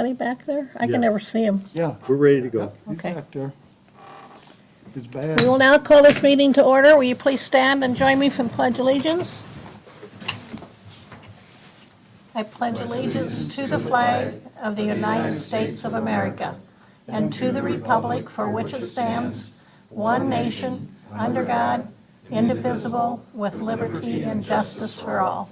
Anybody back there? I Yes. can never see him. Yeah, we're ready to go. He's Okay. back there. It's We bad. will now call this meeting to order. Will you please stand and join me for the Pledge of Allegiance? I pledge allegiance to the flag of the United States of America and to the republic for which it stands, one nation, under God, indivisible, with liberty and justice for all.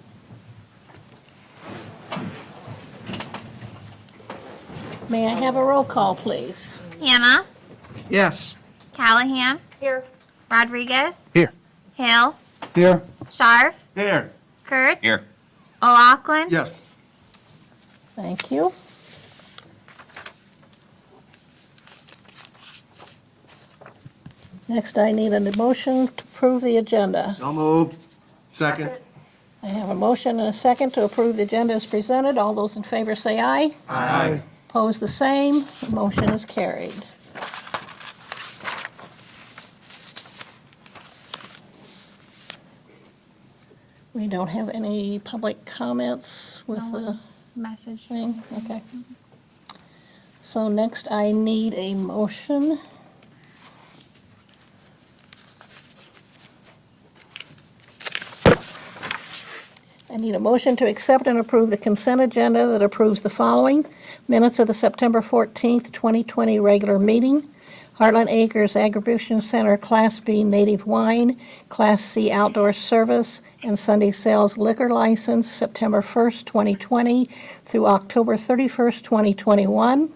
May I have a roll call, please? Hannah, Yes. Callahan. Here. Rodriguez. Here. Hill. Here. Sharf. Here. Kurtz. Here. O'Loughlin. Yes. Thank you. Next, I need a motion to approve the agenda. So moved. Second. I have a motion and a second to approve the agenda as presented. All those in favor say aye. Aye. Opposed, the same. The motion is carried. We don't have any public comments with the Message. thing? Okay. So next, I need a motion. I need a motion to accept and approve the consent agenda that approves the following: minutes of the September 14th, 2020 regular meeting, Heartland Acres Agribution Center Class B native wine, Class C outdoor service, and Sunday sales liquor license, September 1st, 2020 through October 31st, 2021.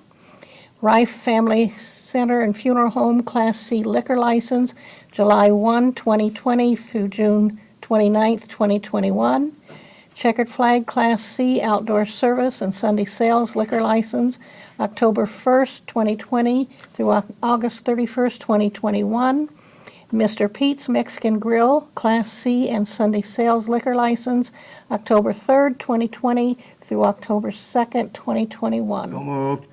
Rife Family Center and Funeral Home Class C liquor license, July 1, 2020 through June 29th, 2021. Checkered Flag Class C outdoor service and Sunday sales liquor license, October 1st, 2020 through August 31st, 2021. Mr. Pete's Mexican Grill Class C and Sunday sales liquor license, October 3rd, 2020 through October 2nd, 2021. So moved.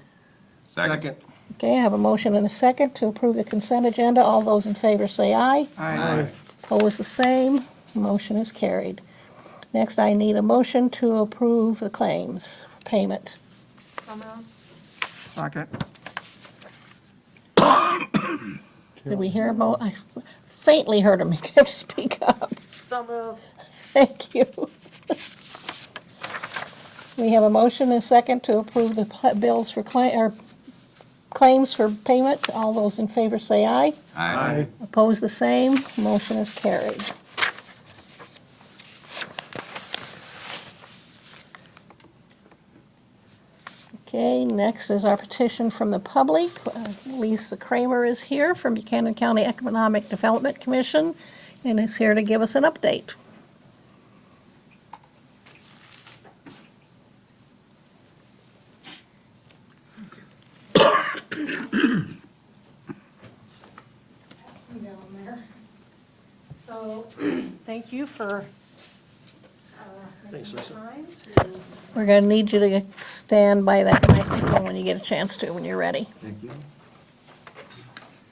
Second. Okay, I have a motion and a second to approve the consent agenda. All those in favor say aye. Aye. Opposed, the same. Motion is carried. Next, I need a motion to approve the claims for payment. Second. Did we hear I faintly heard him. He can't speak up. So moved. Thank you. We have a motion and a second to approve the bills for claims for payment. All those in favor say aye. Aye. Opposed, the same. Motion is carried. Okay, next is our petition from the public. Lisa Kramer is here from Buchanan County Economic Development Commission and is here to give us an update. So, thank you for Thanks, Lisa. time to We're going to need you to stand by that microphone when you get a chance to, when you're ready. Thank you.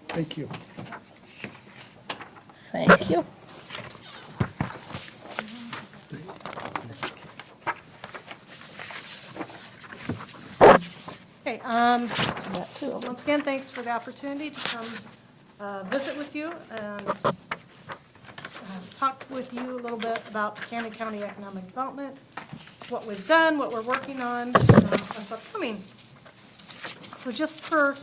Thank you. Thank you. Okay, That too. once again, thanks for the opportunity to come visit with you and talk with you a little bit about Buchanan County Economic Development, what we've done, what we're working on, what's upcoming. So just for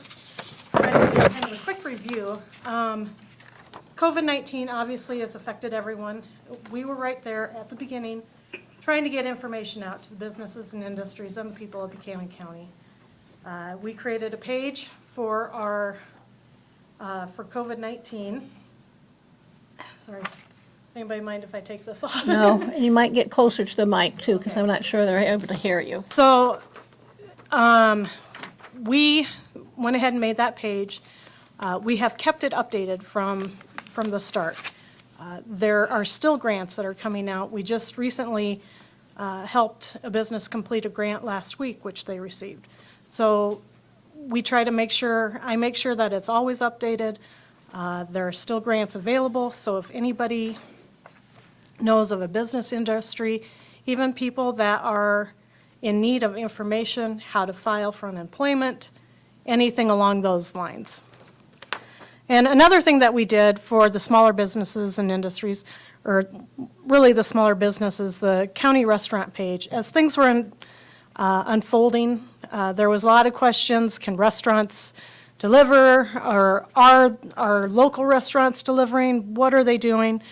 kind of a quick review, COVID-19 obviously has affected everyone. We were right there at the beginning, trying to get information out to the businesses and industries and the people of Buchanan County. We created a page for our for COVID-19. Sorry, anybody mind if I take this off? No, you might get closer to the mic too, because I'm not sure they're able to hear you. So we went ahead and made that page. We have kept it updated from the start. There are still grants that are coming out. We just recently helped a business complete a grant last week, which they received. So we try to make sure, I make sure that it's always updated. There are still grants available, so if anybody knows of a business industry, even people that are in need of information, how to file for unemployment, anything along those lines. And another thing that we did for the smaller businesses and industries, or really the smaller businesses, the county restaurant page, as things were unfolding, there was a lot of questions. Can restaurants deliver, or are local restaurants delivering? What are they doing?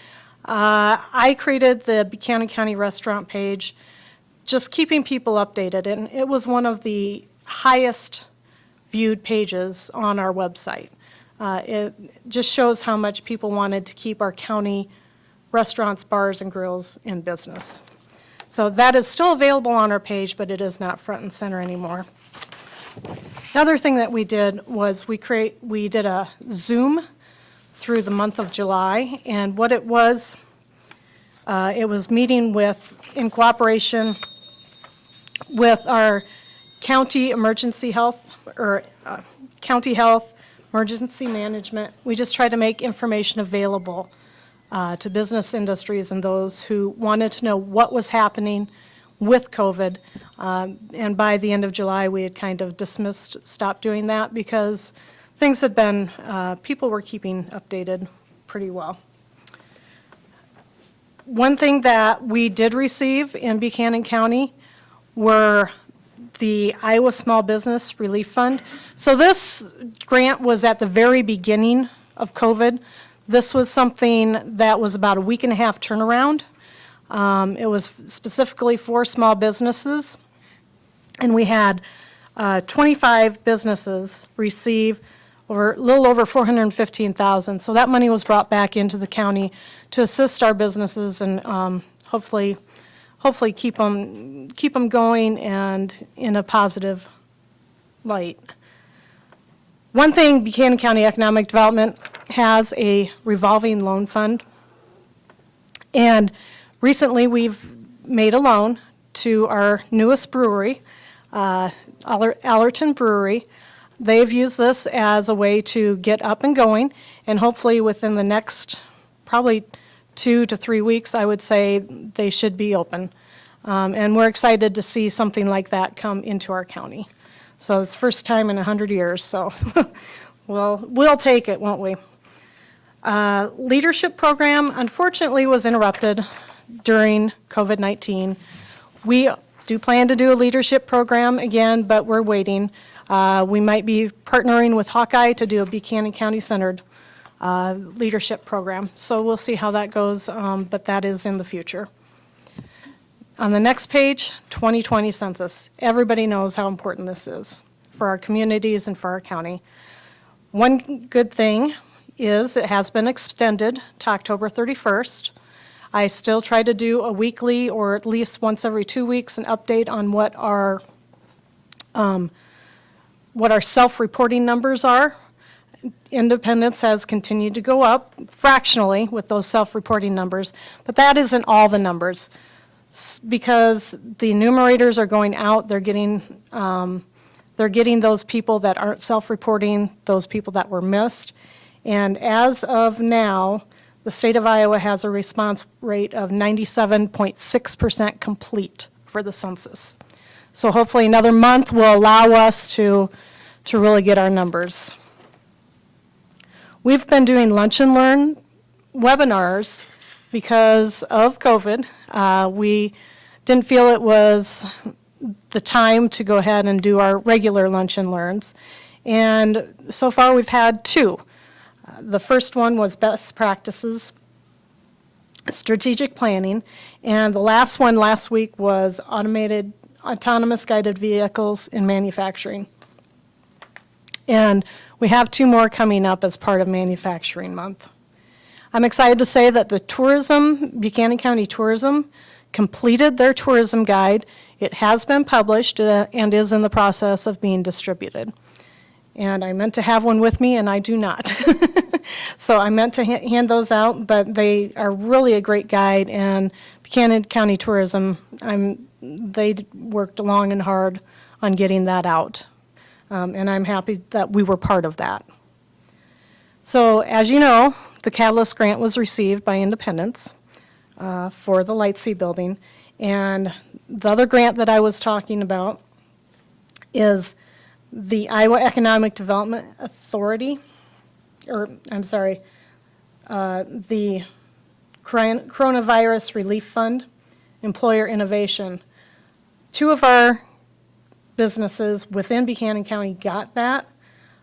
I created the Buchanan County restaurant page, just keeping people updated, and it was one of the highest viewed pages on our website. It just shows how much people wanted to keep our county restaurants, bars, and grills in business. So that is still available on our page, but it is not front and center anymore. Another thing that we did was we did a Zoom through the month of July, and what it was meeting in cooperation with our county emergency health, or county health, emergency management. We just tried to make information available to business industries and those who wanted to know what was happening with COVID. And by the end of July, we had kind of stopped doing that because things had been, people were keeping updated pretty well. One thing that we did receive in Buchanan County were the Iowa Small Business Relief Fund. So this grant was at the very beginning of COVID. This was something that was about a week and a half turnaround. It was specifically for small businesses, and we had 25 businesses receive a little over $415,000. So that money was brought back into the county to assist our businesses and hopefully keep them going and in a positive light. One thing, Buchanan County Economic Development has a revolving loan fund, and recently we've made a loan to our newest brewery, Allerton Brewery. They've used this as a way to get up and going, and hopefully within the next probably 2 to 3 weeks, I would say they should be open. And we're excited to see something like that come into our county. So it's the first time in 100 years, so we'll take it, won't we? Leadership program, unfortunately, was interrupted during COVID-19. We do plan to do a leadership program again, but we're waiting. We might be partnering with Hawkeye to do a Buchanan County-centered leadership program. So we'll see how that goes, but that is in the future. On the next page, 2020 census. Everybody knows how important this is for our communities and for our county. One good thing is it has been extended to October 31st. I still try to do a weekly or at least once every 2 weeks an update on what our self-reporting numbers are. Independence has continued to go up fractionally with those self-reporting numbers, but that isn't all the numbers. Because the enumerators are going out, they're getting those people that aren't self-reporting, those people that were missed. And as of now, the state of Iowa has a response rate of 97.6% complete for the census. So hopefully another month will allow us to really get our numbers. We've been doing lunch and learn webinars because of COVID. We didn't feel it was the time to go ahead and do our regular lunch and learns. And so far we've had 2. The first one was best practices, strategic planning, and the last one last week was autonomous guided vehicles in manufacturing. And we have 2 more coming up as part of Manufacturing Month. I'm excited to say that the Buchanan County Tourism completed their tourism guide. It has been published and is in the process of being distributed. And I meant to have one with me, and I do not. So I meant to hand those out, but they are really a great guide, and Buchanan County Tourism, they worked long and hard on getting that out. And I'm happy that we were part of that. So as you know, the Catalyst Grant was received by Independence for the Lightsey Building, And the other grant that I was talking about is the Iowa Economic Development Authority, the Coronavirus Relief Fund, Employer Innovation. 2 of our businesses within Buchanan County got that.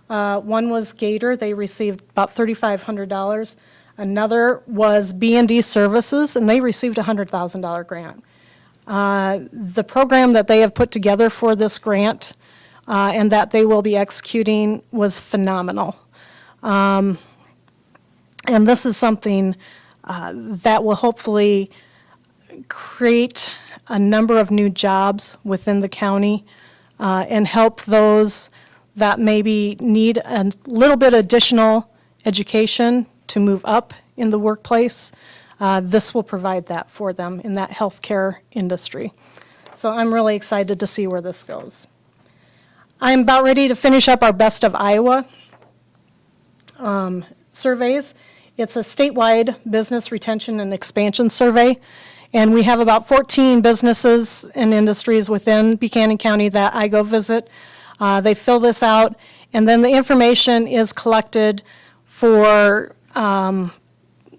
One was Gator, they received about $3,500. Another was B&D Services, and they received a $100,000 grant. The program that they have put together for this grant and that they will be executing was phenomenal. And this is something that will hopefully create a number of new jobs within the county and help those that maybe need a little bit additional education to move up in the workplace. This will provide that for them in that healthcare industry. So I'm really excited to see where this goes. I'm about ready to finish up our Best of Iowa surveys. It's a statewide business retention and expansion survey, and we have about 14 businesses and industries within Buchanan County that I go visit. They fill this out, and then the information is collected for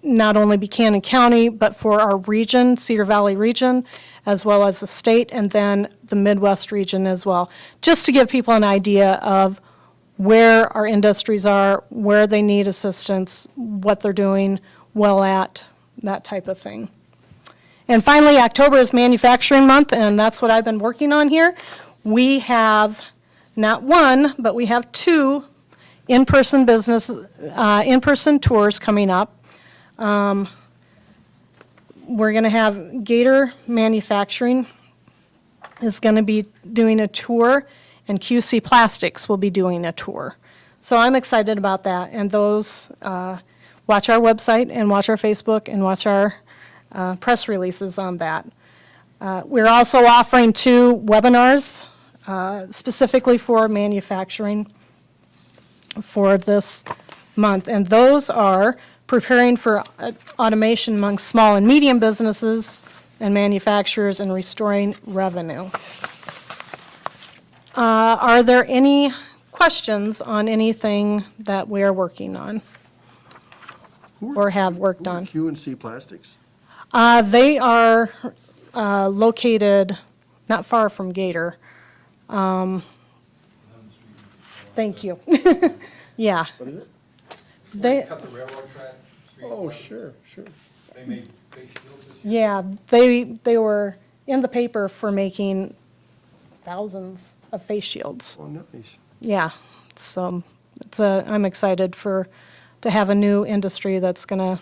not only Buchanan County, but for our region, Cedar Valley region, as well as the state, and then the Midwest region as well, just to give people an idea of where our industries are, where they need assistance, what they're doing well at, that type of thing. And finally, October is Manufacturing Month, and that's what I've been working on here. We have not one, but we have 2 in-person tours coming up. We're going to have Gator Manufacturing is going to be doing a tour, and QC Plastics will be doing a tour. So I'm excited about that, and those, watch our website and watch our Facebook and watch our press releases on that. We're also offering 2 webinars specifically for manufacturing for this month, and those are preparing for automation among small and medium businesses and manufacturers and restoring revenue. Are there any questions on anything that we're working on or have worked on? QC Plastics? They are located not far from Gator. Thank you. Yeah. What is it? They, Cut the railroad track, street. Oh, sure. They made face shields this year. yeah, they were in the paper for making thousands of face shields. Oh, nice. Yeah, so I'm excited to have a new industry that's going to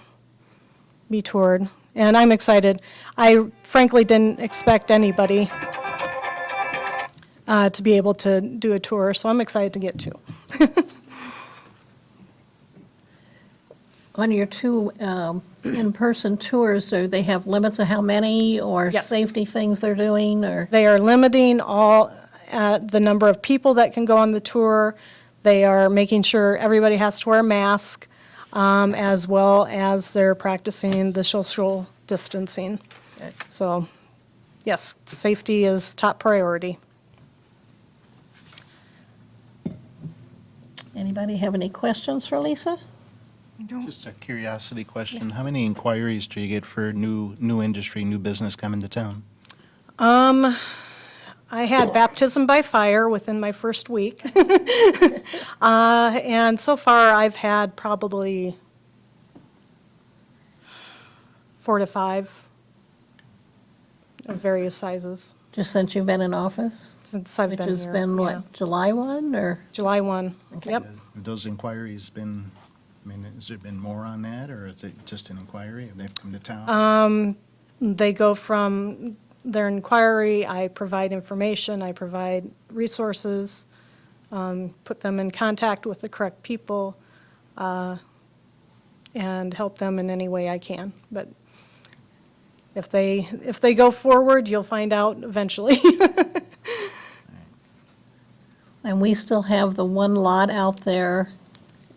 be toured. And I'm excited. I frankly didn't expect anybody to be able to do a tour, so I'm excited to get to. On your 2 in-person tours, do they have limits of how many or Yes. safety things they're doing, or? They are limiting the number of people that can go on the tour. They are making sure everybody has to wear a mask, as well as they're practicing the social distancing. So, yes, safety is top priority. Anybody have any questions for Lisa? Just a curiosity question. How many inquiries do you get for new industry, new business coming to town? I had baptism by fire within my first week. And so far, I've had probably 4 to 5 of various sizes Just since you've been in office? since I've Which been has here. been, yeah. what, July 1, or? July 1. Yep. Have those inquiries been, I mean, has there been more on that, or is it just an inquiry? Have they come to town? They go from their inquiry, I provide information, I provide resources, put them in contact with the correct people, and help them in any way I can. But if they go forward, you'll find out eventually. And we still have the 1 lot out there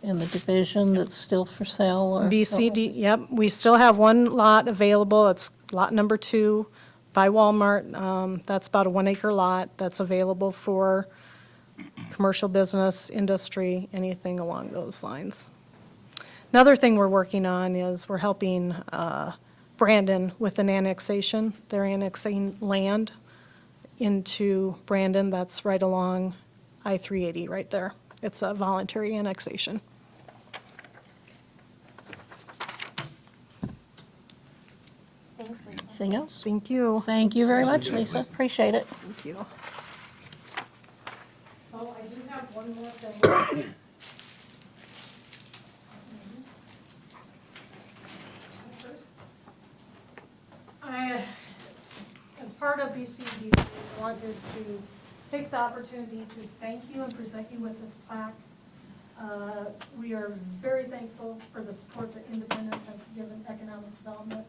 in the division that's still for sale, or? BCD, yep, we still have 1 lot available, it's lot number 2, by Walmart. That's about a 1 acre lot that's available for commercial business, industry, anything along those lines. Another thing we're working on is we're helping Brandon with an annexation. They're annexing land into Brandon. That's right along I-380 right there. It's a voluntary annexation. Anything else? Thank you. Thank you very much, Lisa. Appreciate it. Thank you. Oh, I do have one more thing. As part of BCD, I wanted to take the opportunity to thank you and present you with this plaque. We are very thankful for the support that Independence has given economic development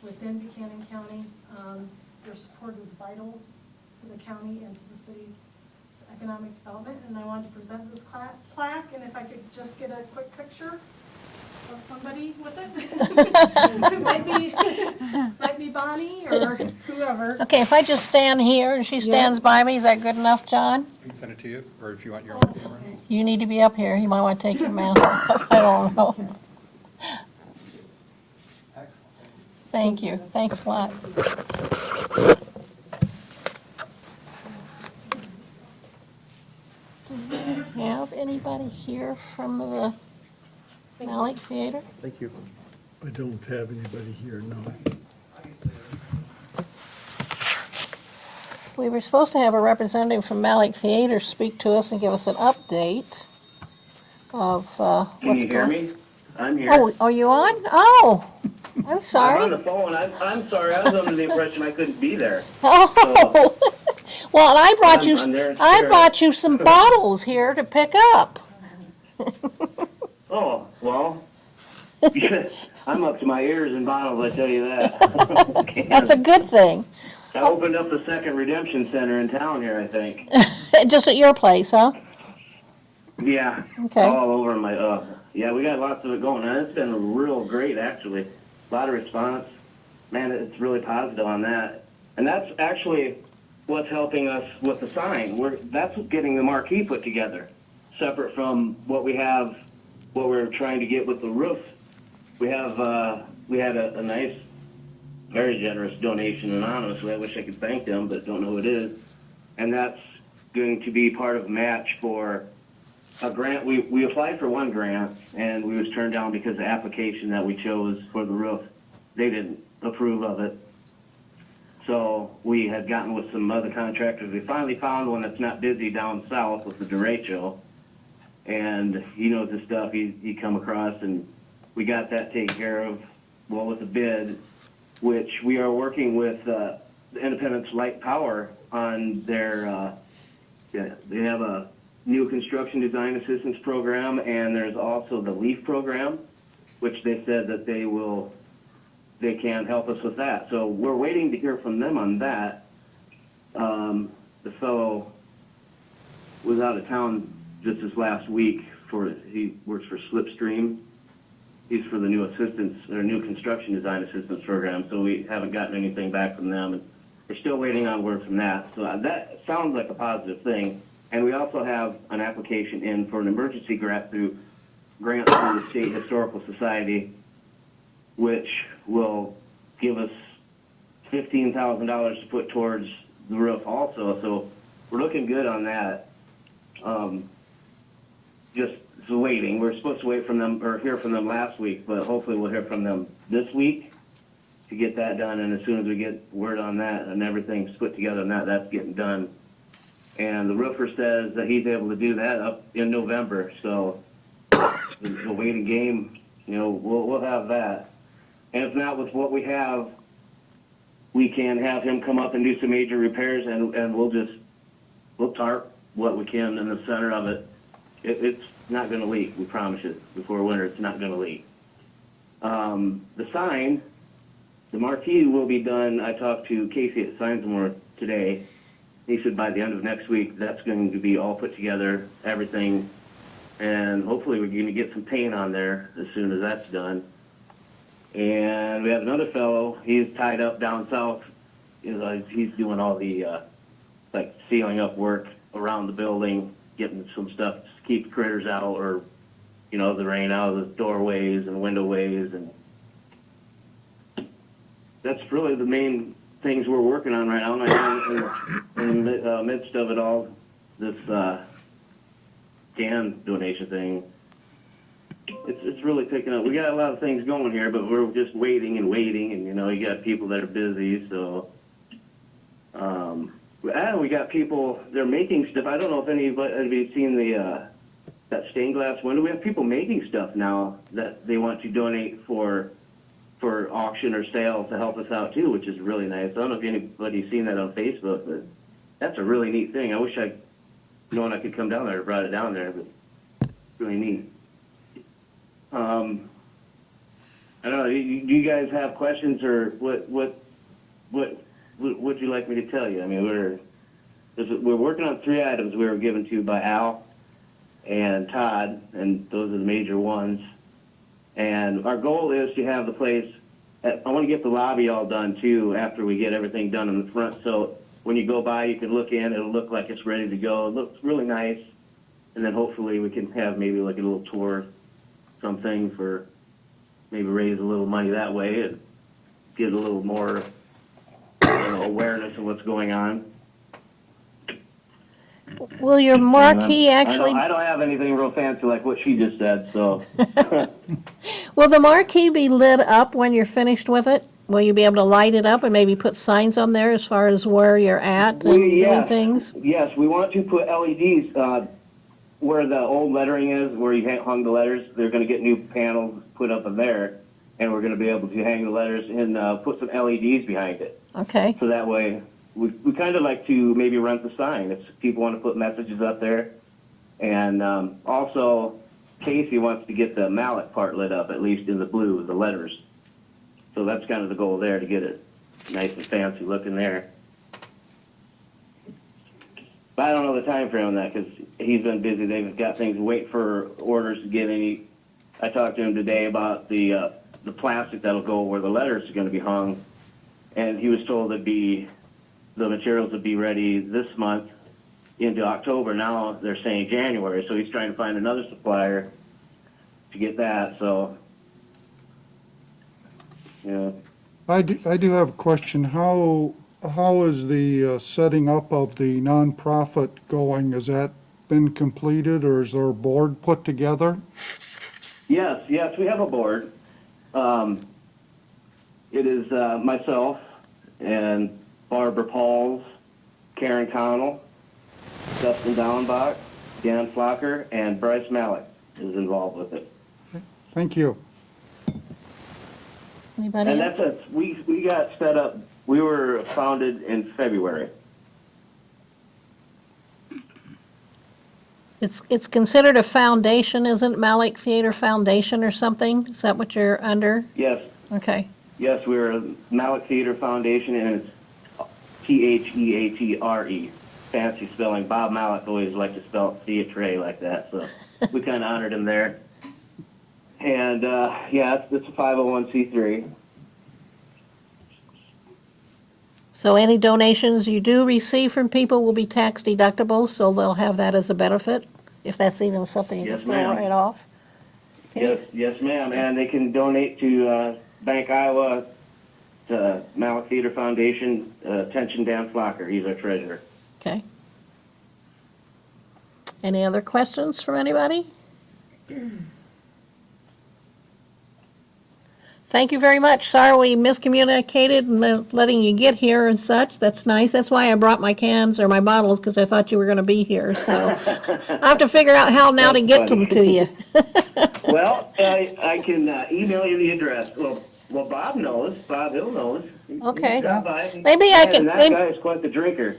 within Buchanan County. Your support is vital to the county and to the city's economic development, and I wanted to present this plaque, and if I could just get a quick picture of somebody with it. It might be Bonnie or whoever. Okay, if I just stand here and she stands by me, is that good enough, John? We can send it to you, or if you want your own camera. You need to be up here. You might want to take your mask off. I don't know. Excellent. Thank you. Thanks a lot. Do we have anybody here from the Malik Theater? Thank you. I don't have anybody here, no. We were supposed to have a representative from Malik Theater speak to us and give us an update of what's going on. Can you hear me? I'm here. Oh, are you on? Oh, I'm I'm on sorry. the phone. I'm sorry. I was under the impression I couldn't be there. Oh, well, and I brought you, I'm there in I spirit. brought you some bottles here to pick up. Oh, well, I'm up to my ears in bottles, I tell you that. That's a good thing. I opened up the second redemption center in town here, I think. Just at your place, huh? Yeah. Okay. All over my, yeah, we got lots of it going on. It's been real great, actually. A lot of response. Man, it's really positive on that. And that's actually what's helping us with the sign. That's getting the marquee put together, separate from what we have, what we're trying to get with the roof. We have, we had a nice, very generous donation anonymously. I wish I could thank them, but don't know who it is. And that's going to be part of a match for a grant. We applied for one grant, and we was turned down because the application that we chose for the roof, they didn't approve of it. So we had gotten with some other contractors. We finally found one that's not busy down south with the derecho, and he knows his stuff. He come across, and we got that taken care of, well, with a bid, which we are working with the Independence Light Power on their, they have a new construction design assistance program, and there's also the LEAF program, which they said that they can help us with that. So we're waiting to hear from them on that. The fellow was out of town just this last week he works for Slipstream. He's for the new new construction design assistance program, so we haven't gotten anything back from them. And we're still waiting on word from that. So that sounds like a positive thing. And we also have an application in for an emergency grant through the State Historical Society, which will give us $15,000 to put towards the roof also. So we're looking good on that. Just waiting. We're supposed to wait from them or hear from them last week, but hopefully we'll hear from them this week to get that done. And as soon as we get word on that and everything's put together on that, that's getting done. And the roofer says that he's able to do that up in November. So the waiting game, we'll have that. And if not, with what we have, we can have him come up and do some major repairs, and we'll tarp what we can in the center of it. It's not going to leak, we promise you. Before winter, it's not going to leak. The sign, the marquee will be done. I talked to Casey at Signsmore today. He said by the end of next week, that's going to be all put together, everything, and hopefully we're going to get some paint on there as soon as that's done. And we have another fellow, he's tied up down south he's doing all the like sealing up work around the building, getting some stuff to keep critters out, or the rain out of the doorways and windowways, and that's really the main things we're working on right now. In the midst of it all, this can donation thing, it's really picking up. We got a lot of things going here, but we're just waiting, and you got people that are busy, so we got people, they're making stuff. I don't know if anybody's seen that stained glass window. We have people making stuff now that they want to donate for auction or sale to help us out too, which is really nice. I don't know if anybody's seen that on Facebook, but that's a really neat thing. I wish I'd known I could come down there and brought it down there, but it's really neat. I don't know. Do you guys have questions, or what would you like me to tell you? I mean, we're working on 3 items we were given to by Al and Todd, and those are the major ones. And our goal is to have the place, I want to get the lobby all done too after we get everything done in the front. So when you go by, you can look in, it'll look like it's ready to go. It looks really nice. And then hopefully we can have maybe like a little tour, something for maybe raise a little money that way and get a little more awareness of what's going on. Will your marquee I actually, don't have anything real fancy like what she just said, so. will the marquee be lit up when you're finished with it? Will you be able to light it up and maybe put signs on there as far as where you're at and doing things? Yes, we want to put LEDs where the old lettering is, where you hung the letters. They're going to get new panels put up in there, and we're going to be able to hang the letters and put some LEDs behind it. Okay, So that way, we kind of like to maybe rent the sign if people want to put messages up there. And also, Casey wants to get the mallet part lit up, at least in the blue, the letters. So that's kind of the goal there, to get it nice and fancy looking there. But I don't know the time frame on that because he's been busy. They've got things wait for orders to get in. I talked to him today about the plastic that'll go where the letters are going to be hung, and he was told the materials would be ready this month into October. Now they're saying January, so he's trying to find another supplier to get that. So, yeah. I do have a question. How is the setting up of the nonprofit going? Has that been completed, or is there a board put together? Yes, we have a board. It is myself and Barbara Pauls, Karen Connell, Dustin Dallenbach, Dan Flocker, and Bryce Malik is involved with it. Thank you. anybody And else? that's we got set up. We were founded in February. It's considered a foundation, isn't it? Malik Theater Foundation or something? Is that what you're under? Yes, Okay, we're a Malik Theater Foundation, and it's Theatre. Fancy spelling. Bob Malik always liked to spell theatre like that, so we kind of honored him there. And it's a 501c3. so any donations you do receive from people will be tax deductible, so they'll have that as a benefit, if that's even something you Yes, can still ma'am. write off? Yes, ma'am. And they can donate to Bank Iowa, to Malik Theater Foundation. Attention, Dan Flocker. He's our treasurer. Okay. Any other questions from anybody? Thank you very much. Sorry we miscommunicated and letting you get here and such. That's nice. That's why I brought my cans or my bottles, because I thought you were going to be here. So I have to figure out how now to That's get funny. them to you. Well, I can email you the address. Well, Bob knows. Bob Hill knows. Okay. Stop by. Maybe I can- And that maybe- guy is quite the drinker.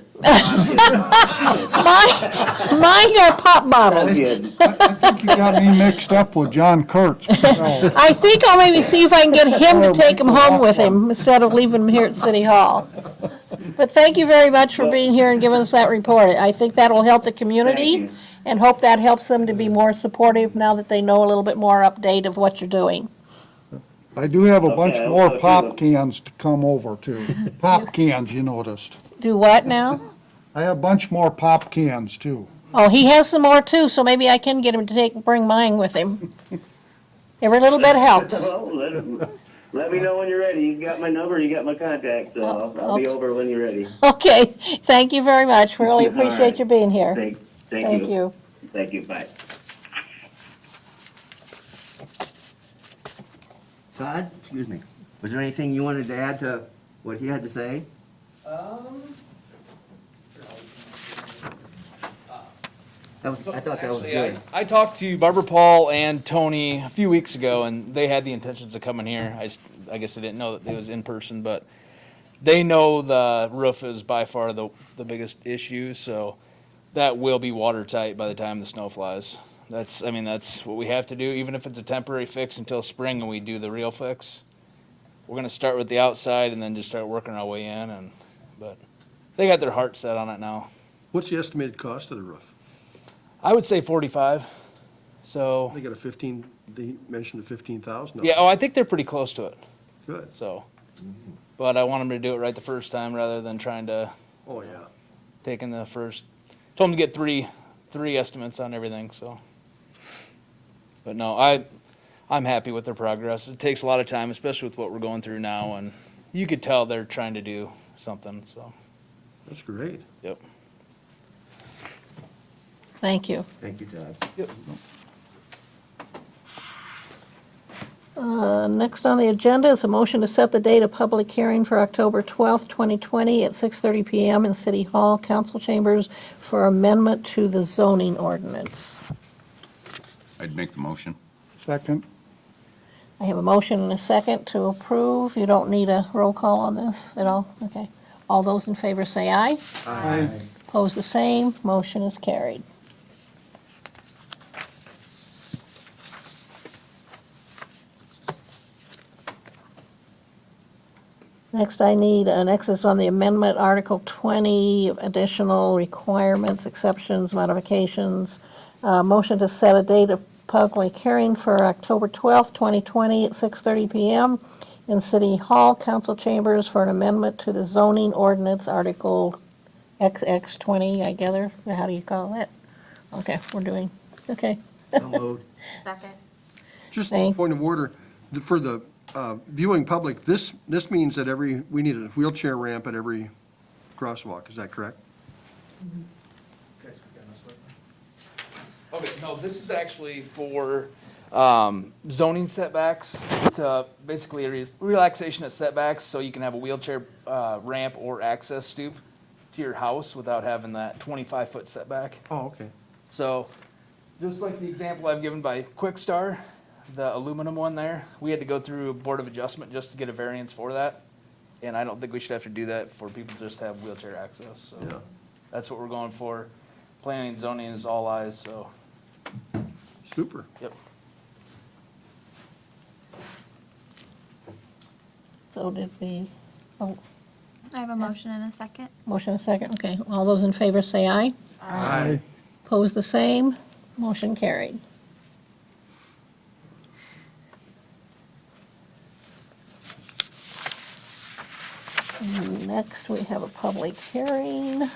Mine are pop bottles. I'm kidding. I think you got me mixed up with John Kurtz. No. I think I'll maybe see if I can get him to take them home with him instead of leaving them here at City Hall. But thank you very much for being here and giving us that report. I think that'll help the Thank community you. and hope that helps them to be more supportive now that they know a little bit more update of what you're doing. I do have a bunch Okay, more I'll pop do cans to come over too. Pop cans, you noticed. Do what now? I have a bunch more pop cans too. Oh, he has some more too, so maybe I can get him to bring mine with him. Every little bit helps. Well, let me know when you're ready. You got my number, you got my contact, so I'll be okay. over when you're ready. Okay, thank you very much. Really All right. appreciate you being here. Thank you. Thank you. Thank you, bye. Todd, excuse me, was there anything you wanted to add to what he had to say? I thought that was Actually, good. I talked to Barbara Paul and Tony a few weeks ago, and they had the intentions of coming here. I guess they didn't know that it was in person, but they know the roof is by far the biggest issue, so that will be watertight by the time the snow flies. That's what we have to do, even if it's a temporary fix until spring and we do the real fix. We're gonna start with the outside and then just start working our way in, but they got their heart set on it now. What's the estimated cost of the roof? I would say 45, so. They got a 15, they mentioned 15,000. Yeah, I think they're pretty close to it, Good. so. But I want them to do it right the first time rather than trying to Oh, yeah. take in the first. Told them to get three estimates on everything, so. But no, I'm happy with their progress. It takes a lot of time, especially with what we're going through now, and you could tell they're trying to do something, so, That's great. yep. Thank you. Thank you, Todd. Next on the agenda is a motion to set the date of public hearing for October 12th, 2020 at 6:30 PM in City Hall Council Chambers for amendment to the zoning ordinance. I'd make the motion. Second? I have a motion and a second to approve. You don't need a roll call on this at all? Okay. All those in favor say aye. Aye. Opposed, the same. Motion is carried. Next, next is on the amendment, Article 20, additional requirements, exceptions, modifications. Motion to set a date of public hearing for October 12th, 2020 at 6:30 PM in City Hall Council Chambers for an amendment to the zoning ordinance, Article XX20, I gather. How do you call that? Okay, okay. So moved. Second. Just a Thank- point of order, for the viewing public, this means that we need a wheelchair ramp at every crosswalk, is that correct? Okay, no, this is actually for zoning setbacks. It's basically a relaxation of setbacks, so you can have a wheelchair ramp or access stoop to your house without having that 25-foot setback. Oh, okay. So, just like the example I've given by Quickstar, the aluminum one there, we had to go through a Board of Adjustment just to get a variance for that. And I don't think we should have to do that for people just to have wheelchair access, so. Yeah. That's what we're going for. Planning and zoning is all eyes, so, Super. yep. So did we, oh, I have a motion and a second. motion and a second, okay. All those in favor say aye. Aye. Opposed, the same. Motion carried. And next, we have a public hearing.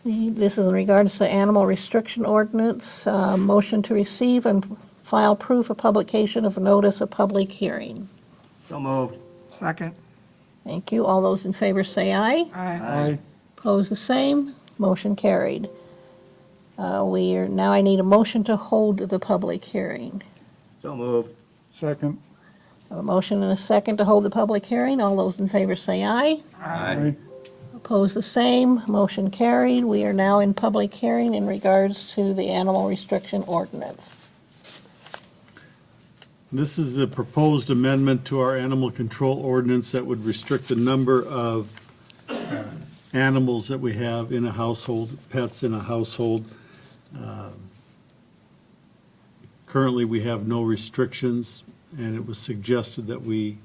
This is in regards to animal restriction ordinance. Motion to receive and file proof of publication of notice of public hearing. So moved. Second. Thank you. All those in favor say aye. Aye. Opposed, the same. Motion carried. Now I need a motion to hold the public hearing. So moved. Second? A motion and a second to hold the public hearing. All those in favor say aye. Aye. Opposed, the same. Motion carried. We are now in public hearing in regards to the animal restriction ordinance. This is a proposed amendment to our animal control ordinance that would restrict the number of animals that we have in a household, pets in a household. Currently, we have no restrictions, and it was suggested that we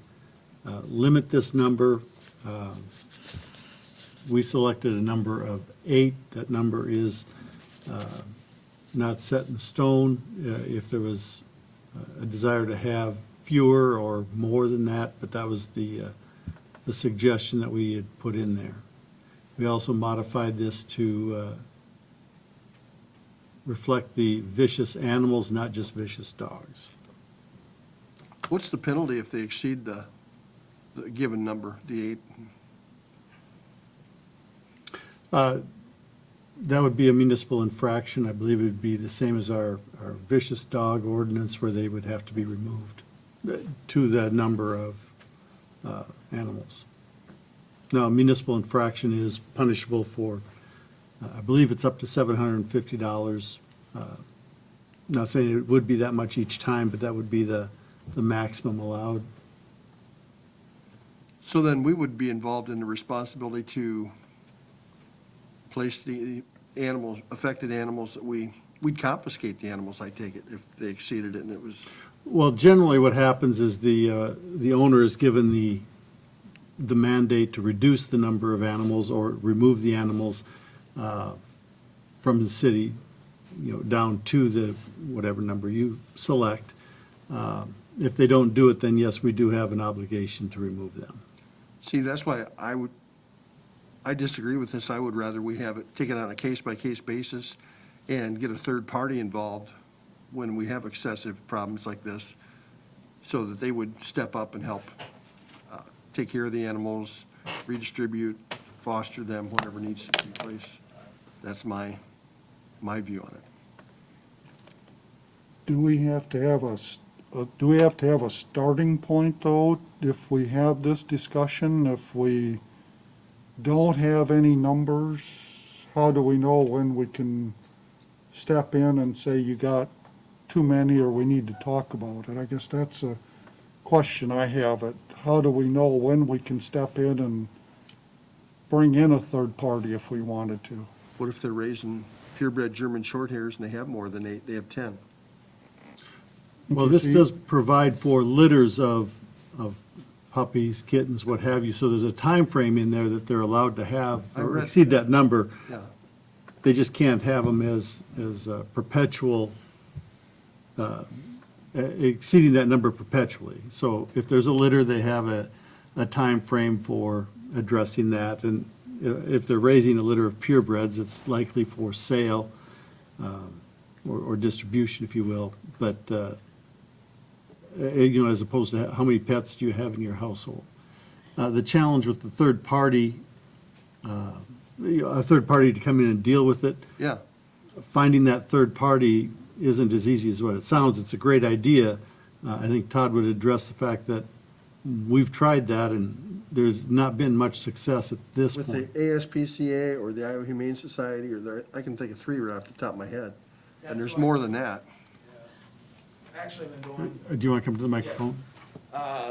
limit this number. We selected a number of 8. That number is not set in stone. If there was a desire to have fewer or more than that, but that was the suggestion that we had put in there. We also modified this to reflect the vicious animals, not just vicious dogs. What's the penalty if they exceed the given number, the 8? That would be a municipal infraction. I believe it would be the same as our vicious dog ordinance, where they would have to be removed to the number of animals. Now, municipal infraction is punishable for, I believe it's up to $750. Not saying it would be that much each time, but that would be the maximum allowed. So then we would be involved in the responsibility to place the animals, affected animals, that we'd confiscate the animals, I take it, if they exceeded it and it was, Well, generally what happens is the owner is given the mandate to reduce the number of animals or remove the animals from the city, down to the whatever number you select. If they don't do it, then yes, we do have an obligation to remove them. see, that's why I disagree with this. I would rather we have it, take it on a case-by-case basis and get a third party involved when we have excessive problems like this, so that they would step up and help take care of the animals, redistribute, foster them, whatever needs to be placed. That's my view on it. Do we have to have a starting point, though, if we have this discussion? If we don't have any numbers, how do we know when we can step in and say you got too many or we need to talk about it? I guess that's a question I have. How do we know when we can step in and bring in a third party if we wanted to? What if they're raising purebred German Shorthairs and they have more than 8, they have 10? Well, this does provide for litters of puppies, kittens, what have you, so there's a time frame in there that they're allowed to have I or read exceed that number. Yeah. They just can't have them as perpetual, exceeding that number perpetually. So if there's a litter, they have a time frame for addressing that. And if they're raising a litter of purebreds, it's likely for sale or distribution, if you will. But, as opposed to how many pets do you have in your household. The challenge with the third party, a third party to come in and deal with it, Yeah. finding that third party isn't as easy as what it sounds. It's a great idea. I think Todd would address the fact that we've tried that and there's not been much success at this With point. the ASPCA or the Iowa Humane Society, I can think of 3 right off the top of my head. And there's more than that. Actually, I've been going. Do you want to come to the microphone?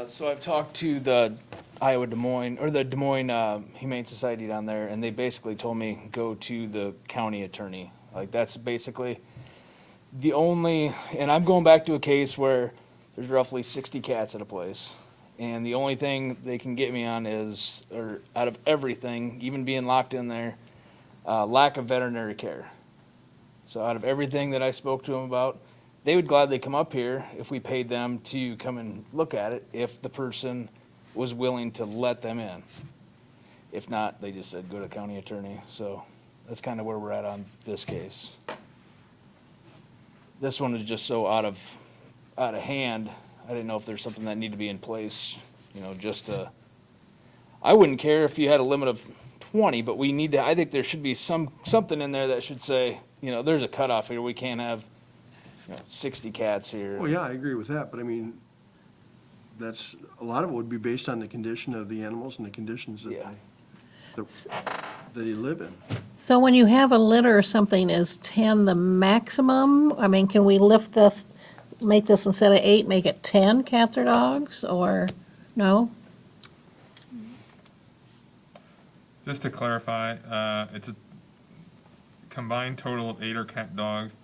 So I've talked to the Iowa Des Moines, or the Des Moines Humane Society down there, and they basically told me, go to the county attorney. Like, that's basically the only, and I'm going back to a case where there's roughly 60 cats at a place. And the only thing they can get me on is, or out of everything, even being locked in there, lack of veterinary care. So out of everything that I spoke to them about, they would gladly come up here if we paid them to come and look at it, if the person was willing to let them in. If not, they just said, go to county attorney. So that's kind of where we're at on this case. This one is just so out of hand. I didn't know if there's something that needed to be in place, just to, I wouldn't care if you had a limit of 20, but we need to, I think there should be something in there that should say, there's a cutoff here. We can't have 60 cats here. Well, yeah, I agree with that, but I mean, that's, a lot of it would be based on the condition of the animals and the conditions that Yeah. they live in. So when you have a litter or something, is 10 the maximum? I mean, can we lift this, make this instead of 8, make it 10 cats or dogs, or no? Just to clarify, it's a combined total of 8 or cat dogs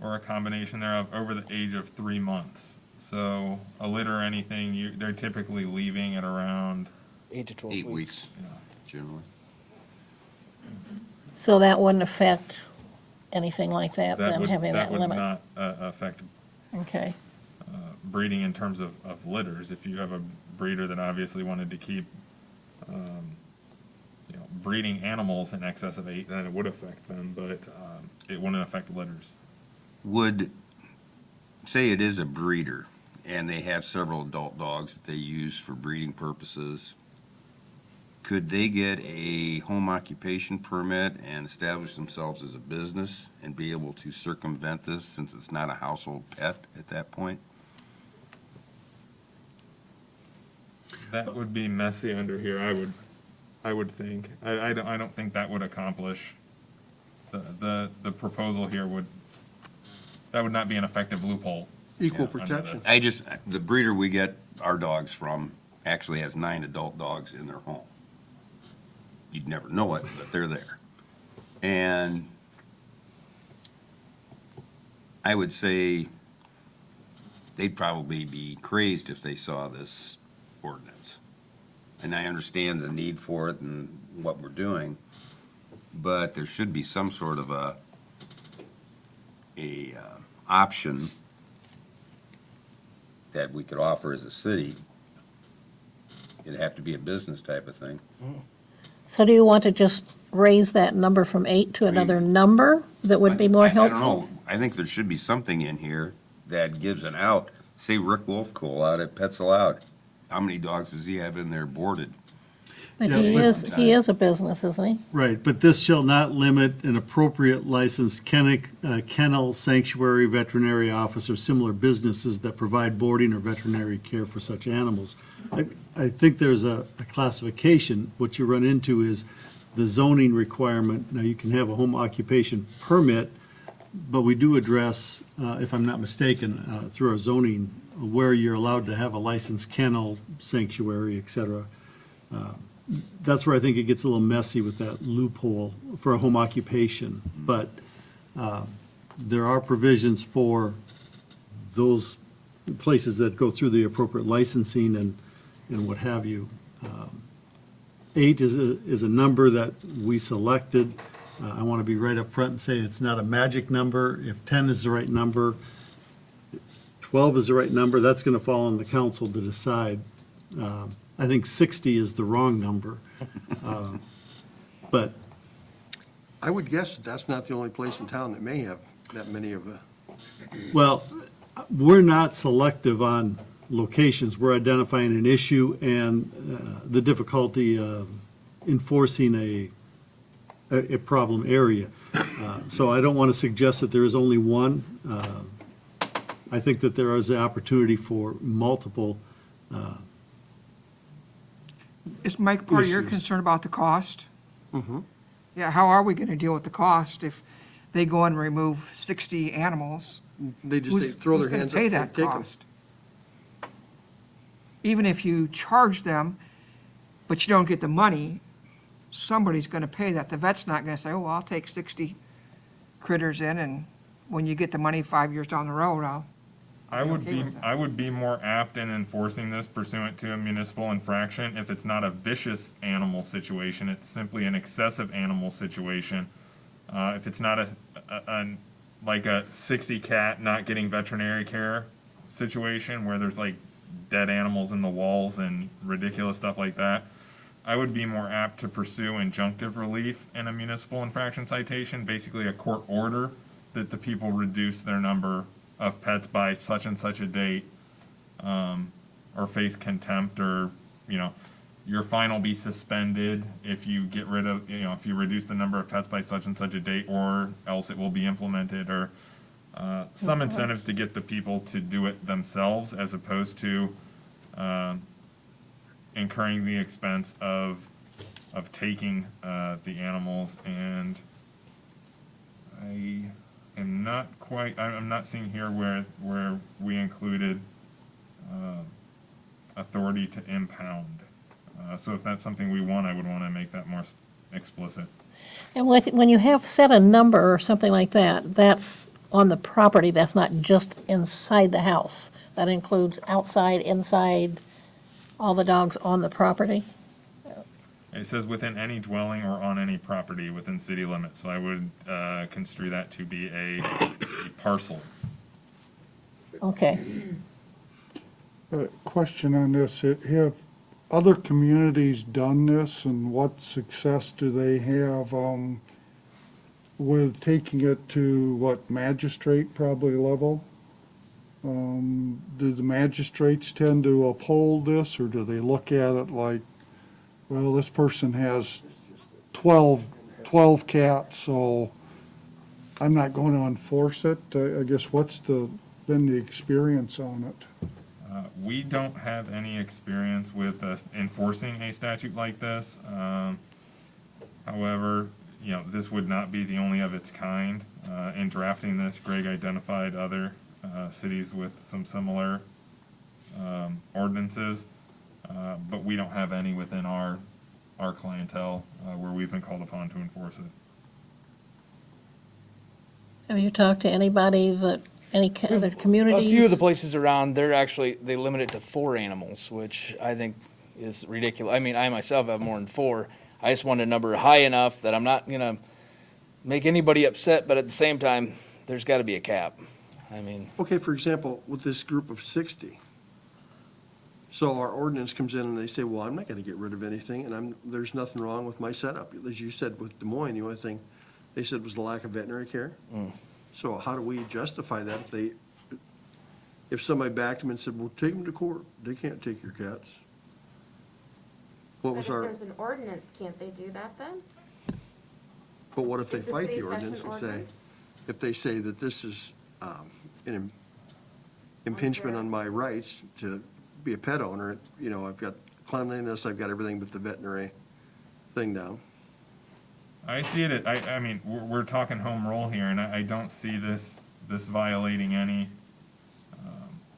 or a combination thereof over the age of 3 months. So a litter or anything, they're typically leaving at around 8 to 12 8 weeks. weeks, generally. So that wouldn't affect anything like that, then having that would limit? not affect Okay. breeding in terms of litters. If you have a breeder that obviously wanted to keep, breeding animals in excess of 8, then it would affect them, but it wouldn't affect litters. Would, say it is a breeder, and they have several adult dogs that they use for breeding purposes, could they get a home occupation permit and establish themselves as a business and be able to circumvent this since it's not a household pet at that point? That would be messy under here, I would think. I don't think that would accomplish, the proposal here that would not be an effective loophole. Equal under protection. this. The breeder we get our dogs from actually has 9 adult dogs in their home. You'd never know it, but they're there. And I would say they'd probably be crazed if they saw this ordinance. And I understand the need for it and what we're doing, but there should be some sort of a option that we could offer as a city. It'd have to be a business type of thing. So do you want to just raise that number from 8 to another number that would be more I don't helpful? know. I think there should be something in here that gives an out. Say Rick Wolfcool out at Pets Allowed. How many dogs does he have in there boarded? But Yeah, but- he is a business, isn't he? Right, but this shall not limit an appropriate licensed kennel, sanctuary, veterinary office, or similar businesses that provide boarding or veterinary care for such animals. I think there's a classification. What you run into is the zoning requirement. Now, you can have a home occupation permit, but we do address, if I'm not mistaken, through our zoning, where you're allowed to have a licensed kennel, sanctuary, et cetera. That's where I think it gets a little messy with that loophole for a home occupation. But there are provisions for those places that go through the appropriate licensing and what have you. 8 is a number that we selected. I want to be right up front and say it's not a magic number. If 10 is the right number, 12 is the right number, that's going to fall on the council to decide. I think 60 is the wrong number. But I would guess that that's not the only place in town that may have that many of the, well, we're not selective on locations. We're identifying an issue and the difficulty of enforcing a problem area. So I don't want to suggest that there is only one. I think that there is the opportunity for multiple. Is Mike, part of your issues. concern about the cost? Yeah, how are we going to deal with the cost if they go and remove 60 animals? they throw their hands up Who's and going to pay that take them. cost? Even if you charge them, but you don't get the money, somebody's going to pay that. The vet's not going to say, oh, well, I'll take 60 critters in, and when you get the money 5 years down the road, I would okay be, with that. I would be more apt in enforcing this pursuant to a municipal infraction if it's not a vicious animal situation, it's simply an excessive animal situation. If it's not like a 60 cat not getting veterinary care situation where there's like dead animals in the walls and ridiculous stuff like that, I would be more apt to pursue injunctive relief in a municipal infraction citation, basically a court order that the people reduce their number of pets by such and such a date, or face contempt, or, your fine will be suspended if you get rid of, if you reduce the number of pets by such and such a date, or else it will be implemented, or some incentives to get the people to do it themselves as opposed to incurring the expense of taking the animals. And I am not quite, I'm not seeing here where we included authority to impound. So if that's something we want, I would want to make that more explicit. And when you have set a number or something like that, that's on the property, that's not just inside the house. That includes outside, inside, all the dogs on the property. It says within any dwelling or on any property within city limits, so I would construe that to be a parcel. Okay. Question on this, have other communities done this, and what success do they have with taking it to, what, magistrate probably level? Do the magistrates tend to uphold this, or do they look at it like, well, this person has 12 cats, so I'm not going to enforce it? I guess what's been the experience on it? We don't have any experience with enforcing a statute like this. However, this would not be the only of its kind. In drafting this, Greg identified other cities with some similar ordinances, but we don't have any within our clientele where we've been called upon to enforce it. Have you talked to anybody any other A communities? few of the places around, they limit it to 4 animals, which I think is ridiculous. I mean, I myself have more than 4. I just want a number high enough that I'm not gonna make anybody upset, but at the same time, there's gotta be a cap. I mean, Okay, for example, with this group of 60, so our ordinance comes in and they say, well, I'm not gonna get rid of anything, and there's nothing wrong with my setup. As you said with Des Moines, the only thing they said was the lack of veterinary care. So how do we justify that if somebody backed them and said, well, take them to court, they can't take your cats? What But was if our, there's an ordinance, can't they do that then? but what if they If the fight city the sets an ordinance and say, ordinance? if they say that this is an impingement on my rights to be a pet owner, I've got cleanliness, I've got everything but the veterinary thing down. I see it, I mean, we're talking home rule here, and I don't see this violating any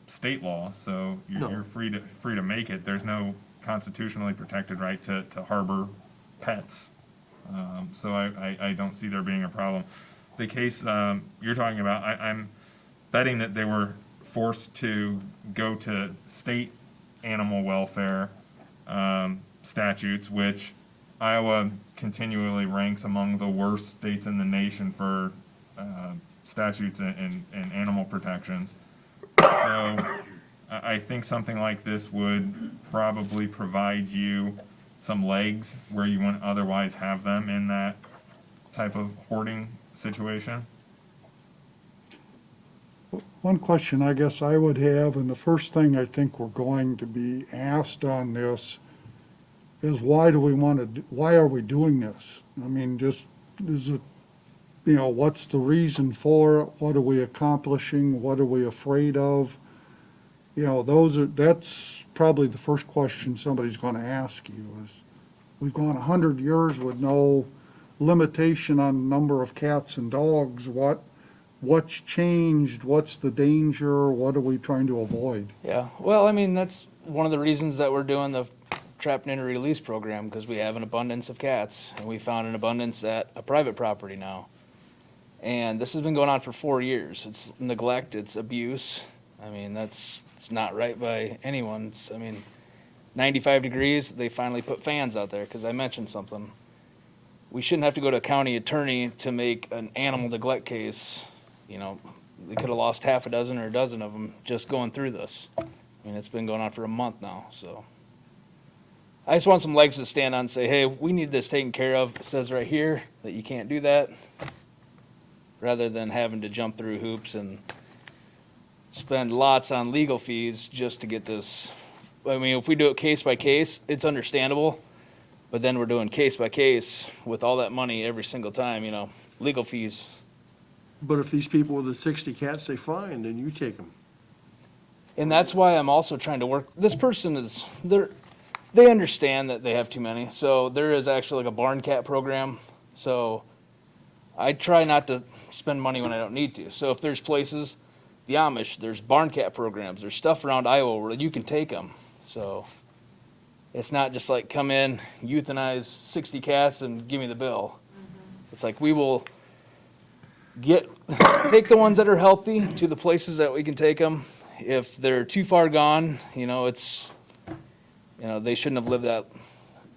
state law, so No. you're free to make it. There's no constitutionally protected right to harbor pets. So I don't see there being a problem. The case you're talking about, I'm betting that they were forced to go to state animal welfare statutes, which Iowa continually ranks among the worst states in the nation for statutes and animal protections. So I think something like this would probably provide you some legs where you wouldn't otherwise have them in that type of hoarding situation. One question I guess I would have, and the first thing I think we're going to be asked on this, is why are we doing this? I mean, just, is it, what's the reason for it? What are we accomplishing? What are we afraid of? That's probably the first question somebody's gonna ask you is, we've gone 100 years with no limitation on number of cats and dogs. What's changed? What's the danger? What are we trying to avoid? yeah, well, I mean, that's one of the reasons that we're doing the trap and release program, because we have an abundance of cats, and we found an abundance at a private property now. And this has been going on for 4 years. It's neglect, it's abuse. I mean, it's not right by anyone. 95 degrees, they finally put fans out there, because I mentioned something. We shouldn't have to go to a county attorney to make an animal neglect case. They could have lost half a dozen or a dozen of them just going through this. I mean, it's been going on for a month now, so. I just want some legs to stand on and say, hey, we need this taken care of. It says right here that you can't do that, rather than having to jump through hoops and spend lots on legal fees just to get this. I mean, if we do it case by case, it's understandable, but then we're doing case by case with all that money every single time, legal fees. But if these people with the 60 cats, they find, then you take them. And that's why I'm also trying to work, this person is, they understand that they have too many. So there is actually like a barn cat program. So I try not to spend money when I don't need to. So if there's places, the Amish, there's barn cat programs, there's stuff around Iowa where you can take them. So it's not just like come in, euthanize 60 cats and give me the bill. It's like we will take the ones that are healthy to the places that we can take them. If they're too far gone, they shouldn't have lived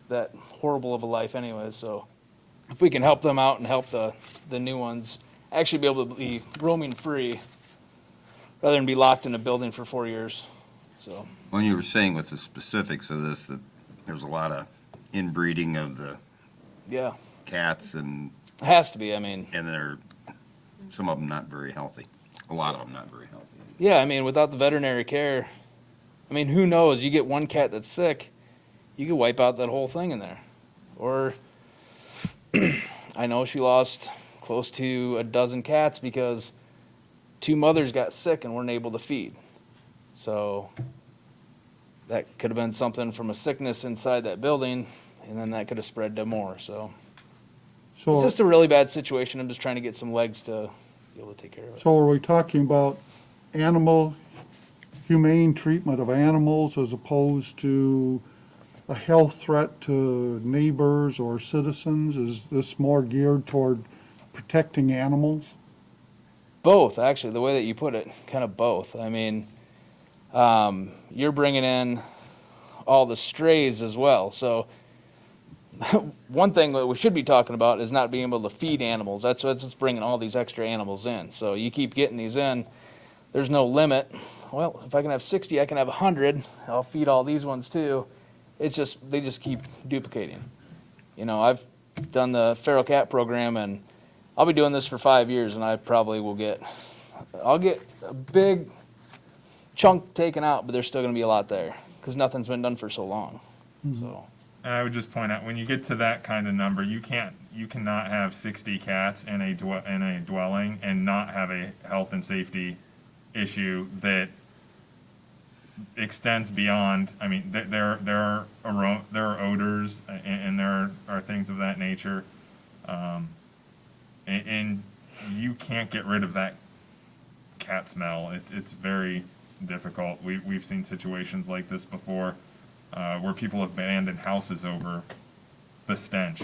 that horrible of a life anyways. So if we can help them out and help the new ones actually be able to be roaming free rather than be locked in a building for 4 years. So, When you were saying with the specifics of this, that there's a lot of inbreeding of the yeah, cats and has to be, I mean. they're, some of them not very healthy. A lot of them not very healthy. Yeah, I mean, without the veterinary care, I mean, who knows? You get one cat that's sick, you could wipe out that whole thing in there. Or, I know she lost close to a dozen cats because 2 mothers got sick and weren't able to feed. So, that could have been something from a sickness inside that building, and then that could have spread to more, so. It's So, just a really bad situation. I'm just trying to get some legs to be able to take care of it. so are we talking about humane treatment of animals as opposed to a health threat to neighbors or citizens? Is this more geared toward protecting animals? Both, actually, the way that you put it, kind of both. I mean, you're bringing in all the strays as well. So one thing that we should be talking about is not being able to feed animals. That's what's bringing all these extra animals in. So you keep getting these in. There's no limit. Well, if I can have 60, I can have 100. I'll feed all these ones too. It's just, they just keep duplicating. You know, I've done the feral cat program, and I'll be doing this for 5 years, and I probably will I'll get a big chunk taken out, but there's still going to be a lot there because nothing's been done for so long. So. And I would just point out, when you get to that kind of number, you cannot have 60 cats in a dwelling and not have a health and safety issue that extends beyond. I mean, there are odors and there are things of that nature, and you can't get rid of that cat smell. It's very difficult. We've seen situations like this before, where people have abandoned houses over the stench,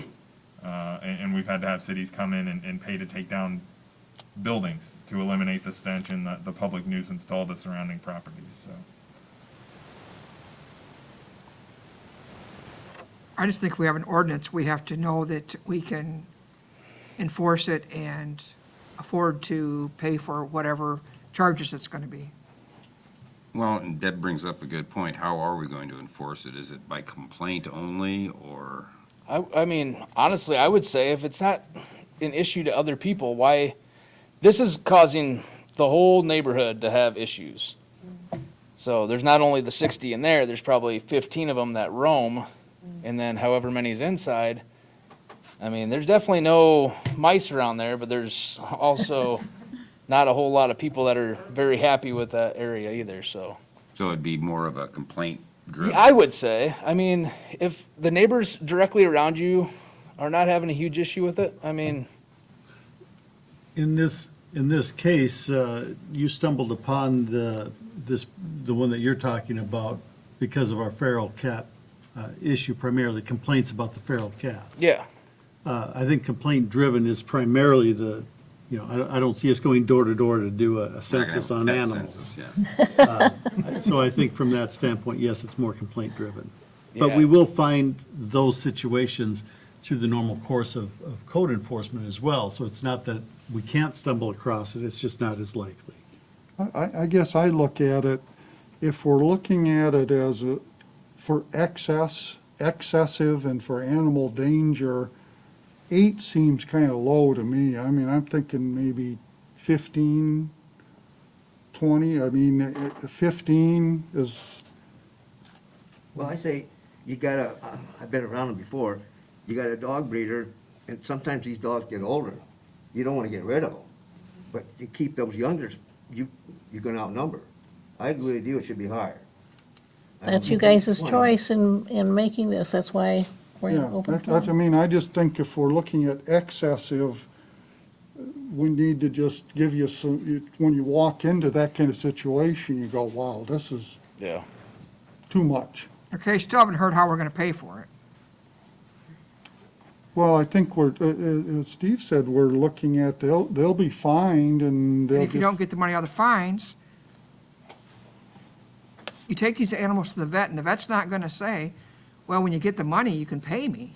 and we've had to have cities come in and pay to take down buildings to eliminate the stench and the public nuisance to all the surrounding properties. So. I just think if we have an ordinance, we have to know that we can enforce it and afford to pay for whatever charges it's going to be. Well, and Deb brings up a good point. How are we going to enforce it? Is it by complaint only, or? I mean, honestly, I would say if it's not an issue to other people, why? This is causing the whole neighborhood to have issues. So there's not only the 60 in there, there's probably 15 of them that roam, and then however many's inside. I mean, there's definitely no mice around there, but there's also not a whole lot of people that are very happy with that area either, so. So it'd be more of a complaint driven? I would say. I mean, if the neighbors directly around you are not having a huge issue with it, I mean. In this case, you stumbled upon the one that you're talking about because of our feral cat issue, primarily complaints about the feral cats. Yeah. I think complaint driven is primarily I don't see us going door to door to do a census on animals. Census, yeah. So I think from that standpoint, yes, it's more complaint driven. But Yeah. we will find those situations through the normal course of code enforcement as well. So it's not that we can't stumble across it, it's just not as likely. I guess I look at it, if we're looking at it as for excessive and for animal danger, 8 seems kind of low to me. I mean, I'm thinking maybe 15, 20. I mean, 15 is, Well, I say, you gotta, I've been around them before, you got a dog breeder, and sometimes these dogs get older. You don't wanna get rid of them, but you keep those youngers, you're gonna outnumber. I agree with you, it should be higher. I don't That's you think guys' it's choice in making this. That's why we're yeah, open. that's, I mean, I just think if we're looking at excessive, we need to just give you some, when you walk into that kind of situation, you go, wow, this is Yeah. too much. Okay, still haven't heard how we're going to pay for it. Well, I think we're, as Steve said, we're looking at, they'll be fined and they'll And if you just- don't get the money out of the fines, you take these animals to the vet, and the vet's not going to say, well, when you get the money, you can pay me.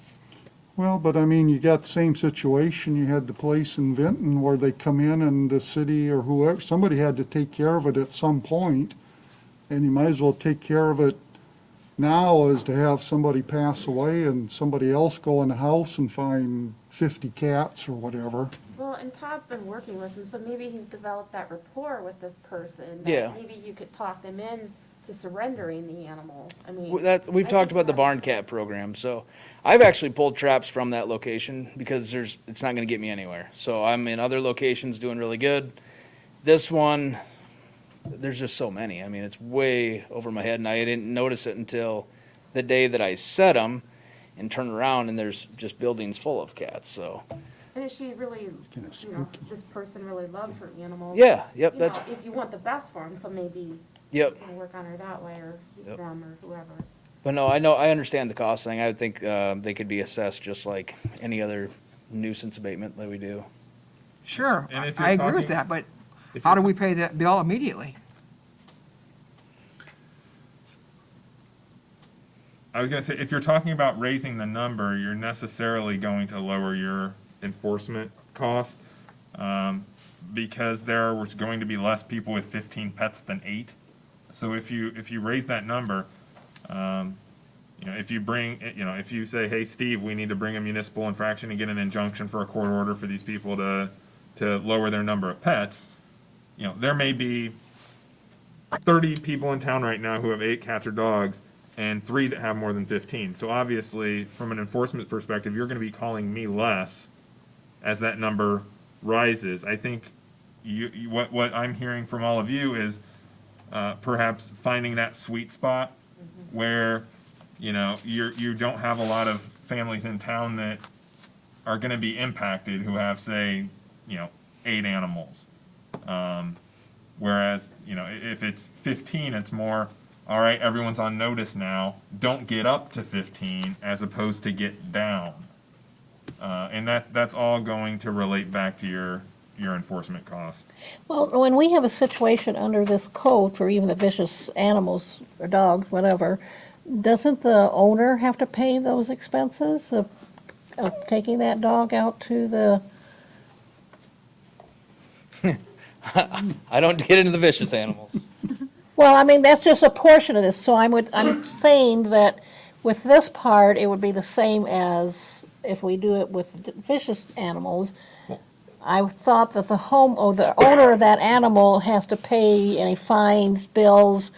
Well, but I mean, you got the same situation, you had the place in Vinton where they come in and the city or whoever, somebody had to take care of it at some point. and you might as well take care of it now as to have somebody pass away and somebody else go in the house and find 50 cats or whatever. Well, and Todd's been working with him, so maybe he's developed that rapport with this person. that Yeah. Maybe you could talk them in to surrendering the animal. I mean. We've I talked think about the that- barn cat program, so I've actually pulled traps from that location because it's not gonna get me anywhere. So I'm in other locations doing really good. This one, there's just so many. I mean, it's way over my head, and I didn't notice it until the day that I set them and turn around, and there's just buildings full of cats, so. And if she really, this person really loves her animals. Yeah, yep, you know, that's- If you want the best for them, so maybe. Yep. You can work on her that way, or keep them, or whoever. But no, I understand the cost thing. I would think they could be assessed just like any other nuisance abatement that we do. Sure, And if you're I agree with talking- that, but if how you're do we pay that bill immediately? I was gonna say, if you're talking about raising the number, you're necessarily going to lower your enforcement cost, because there was going to be less people with 15 pets than 8. So if you raise that number, if you bring, if you say, hey, Steve, we need to bring a municipal infraction and get an injunction for a court order for these people to lower their number of pets, there may be 30 people in town right now who have 8 cats or dogs, and 3 that have more than 15. So obviously, from an enforcement perspective, you're going to be calling me less as that number rises. I think what I'm hearing from all of you is perhaps finding that sweet spot where you don't have a lot of families in town that are going to be impacted who have, say, 8 animals. Whereas if it's 15, it's more, all right, everyone's on notice now, don't get up to 15 as opposed to get down. And that's all going to relate back to your enforcement cost. Well, when we have a situation under this code for even the vicious animals or dogs, whatever, doesn't the owner have to pay those expenses of taking that dog out to the, I don't get into the vicious animals. well, I mean, that's just a portion of this, so I'm saying that with this part, it would be the same as if we do it with vicious animals. I thought that the owner of that animal has to pay any fines, bills,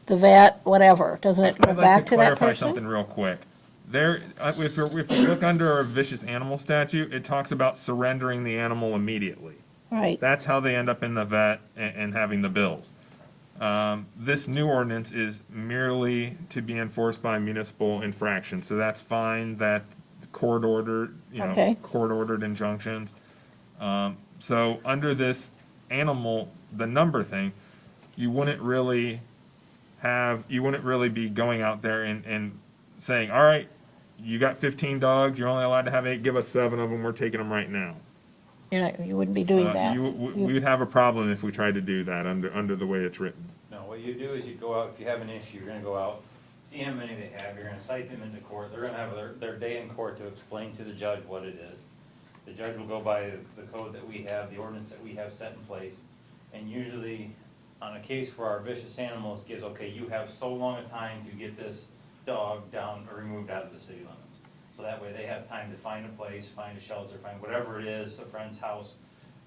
the vet, whatever. Doesn't it go I'd back like to to that clarify person? something real quick. If you look under our vicious animal statute, it talks about surrendering the animal immediately. Right. That's how they end up in the vet and having the bills. This new ordinance is merely to be enforced by municipal infraction, so that's fine, that court ordered, Okay. court ordered injunctions. So under this the number thing, you wouldn't really be going out there and saying, all right, you got 15 dogs, you're only allowed to have 8, give us 7 of them, we're taking them right now. You wouldn't be doing that. We would have a problem if we tried to do that under the way it's written. No, what you do is you go out, if you have an issue, you're gonna go out, see how many they have, you're gonna cite them into court, they're gonna have their day in court to explain to the judge what it is. The judge will go by the code that we have, the ordinance that we have set in place, and usually, on a case for our vicious animals, gives, okay, you have so long a time to get this dog down or removed out of the city limits. So that way they have time to find a place, find a shelter, find whatever it is, a friend's house,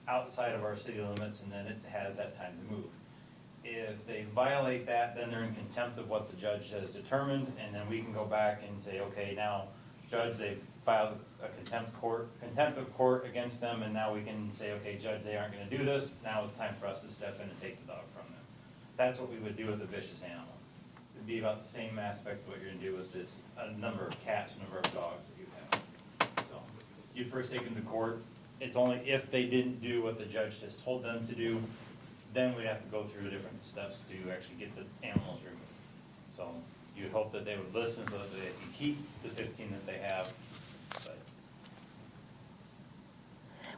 outside of our city limits, and then it has that time to move. If they violate that, then they're in contempt of what the judge has determined, and then we can go back and say, okay, now, judge, they've filed a contempt of court against them, and now we can say, okay, judge, they aren't gonna do this, now it's time for us to step in and take the dog from them. That's what we would do with a vicious animal. It'd be about the same aspect of what you're gonna do with this, number of cats, number of dogs that you have. So, you'd first take them to court, it's only if they didn't do what the judge just told them to do, then we'd have to go through different steps to actually get the animals removed. So, you'd hope that they would listen so that they can keep the 15 that they have, but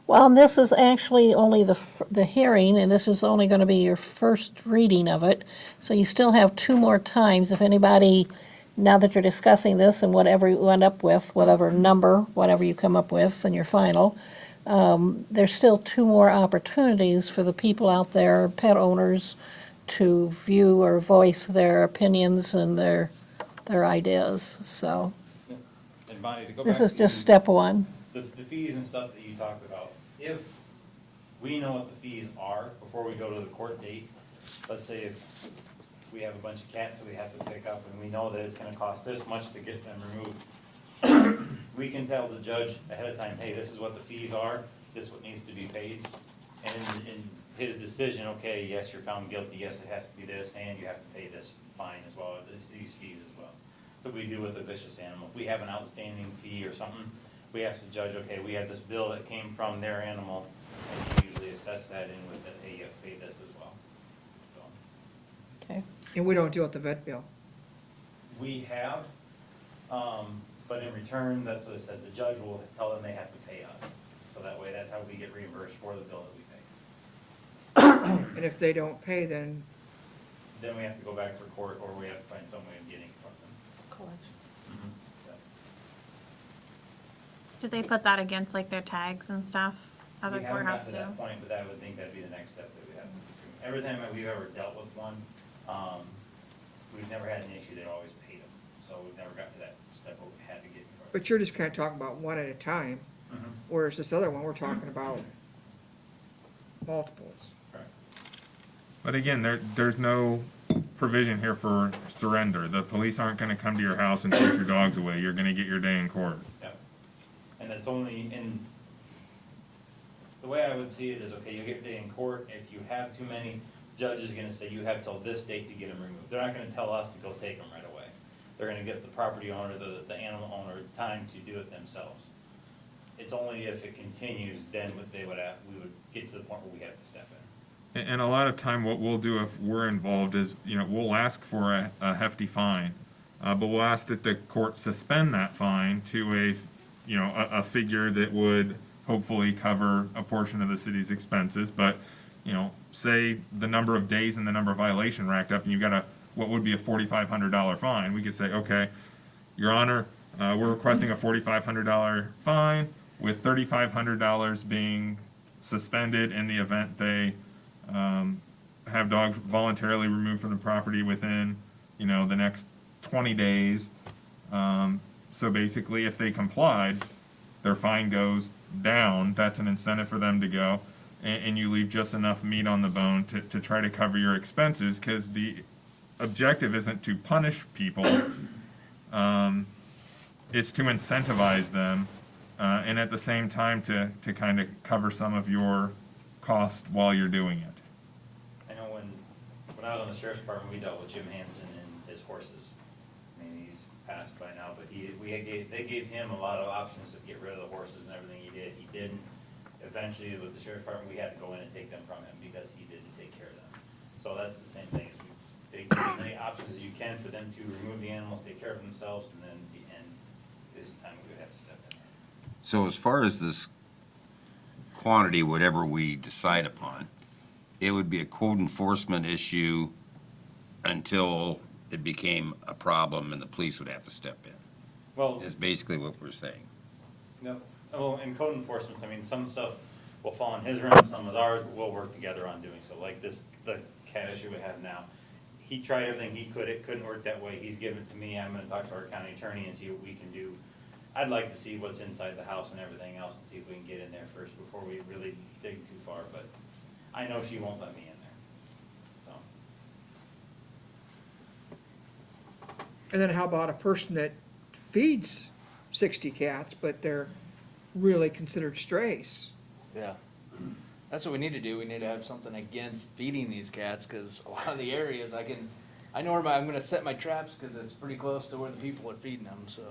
Well, and this is actually only the hearing, and this is only going to be your first reading of it. So you still have 2 more times if anybody, now that you're discussing this and whatever you end up with, whatever number, whatever you come up with in your final, there's still 2 more opportunities for the people out there, pet owners, to view or voice their opinions and their ideas, so And Bonnie, to go this back is to just step one. the fees and stuff that you talked about, if we know what the fees are before we go to the court date, let's say if we have a bunch of cats that we have to pick up and we know that it's gonna cost this much to get them removed, we can tell the judge ahead of time, hey, this is what the fees are, this is what needs to be paid. And in his decision, okay, yes, you're found guilty, yes, it has to be this, and you have to pay this fine as well, these fees as well. So we do with a vicious animal. If we have an outstanding fee or something, we ask the judge, okay, we have this bill that came from their animal, and you usually assess that in with it, hey, you have to pay this as well. So, Okay. And we don't deal with the vet bill. we have, but in return, that's what I said, the judge will tell them they have to pay us. So that way, that's how we get reimbursed for the bill that we pay. And if they don't pay, then Then we have to go back for court, or we have to find some way of getting it from them. Yeah. Do they put that against like their tags and stuff? Other We haven't courthouse gotten to do? that point, but I would think that'd be the next step that we have to do. Every time that we've ever dealt with one, we've never had an issue, they've always paid them. So we've never got to that step where we had to get. but you're just kind of talking about one at a time, whereas this other one, we're talking about multiples. Correct. But again, there's no provision here for surrender. The police aren't gonna come to your house and take your dogs away. You're gonna get your day in court. Yep. And it's only in, the way I would see it is, okay, you get your day in court, if you have too many, judge is gonna say you have till this date to get them removed. They're not gonna tell us to go take them right away. They're gonna give the property owner, the animal owner, time to do it themselves. It's only if it continues, then we would get to the point where we have to step in. And a lot of time, what we'll do if we're involved is, we'll ask for a hefty fine, but we'll ask that the court suspend that fine to a figure that would hopefully cover a portion of the city's expenses. But, say the number of days and the number of violation racked up, and you've got what would be a $4,500 fine. We could say, okay, Your Honor, we're requesting a $4,500 fine with $3,500 being suspended in the event they have dogs voluntarily removed from the property within, the next 20 days. So basically, if they complied, their fine goes down. That's an incentive for them to go. And you leave just enough meat on the bone to try to cover your expenses, because the objective isn't to punish people. It's to incentivize them, and at the same time to kind of cover some of your cost while you're doing it. I know when I was on the sheriff's department, we dealt with Jim Hansen and his horses. I mean, he's passed by now, but they gave him a lot of options to get rid of the horses and everything he did. He didn't. Eventually, with the sheriff's department, we had to go in and take them from him because he didn't take care of them. So that's the same thing, they give as many options as you can for them to remove the animals, take care of themselves, and then at the end, this is the time we would have to step in. So as far as this quantity, whatever we decide upon, it would be a code enforcement issue until it became a problem and the police would have to step in, Well, is basically what we're saying. no, well, in code enforcement, I mean, some stuff will fall on his realm, some is ours, but we'll work together on doing so. Like this, the cat issue we have now, he tried everything he could, it couldn't work that way, he's given it to me, I'm gonna talk to our county attorney and see what we can do. I'd like to see what's inside the house and everything else and see if we can get in there first before we really dig too far, but I know she won't let me in there, so. And then how about a person that feeds 60 cats, but they're really considered strays? Yeah. That's what we need to do. We need to have something against feeding these cats, because a lot of the areas I know where I'm gonna set my traps, because it's pretty close to where the people are feeding them, so.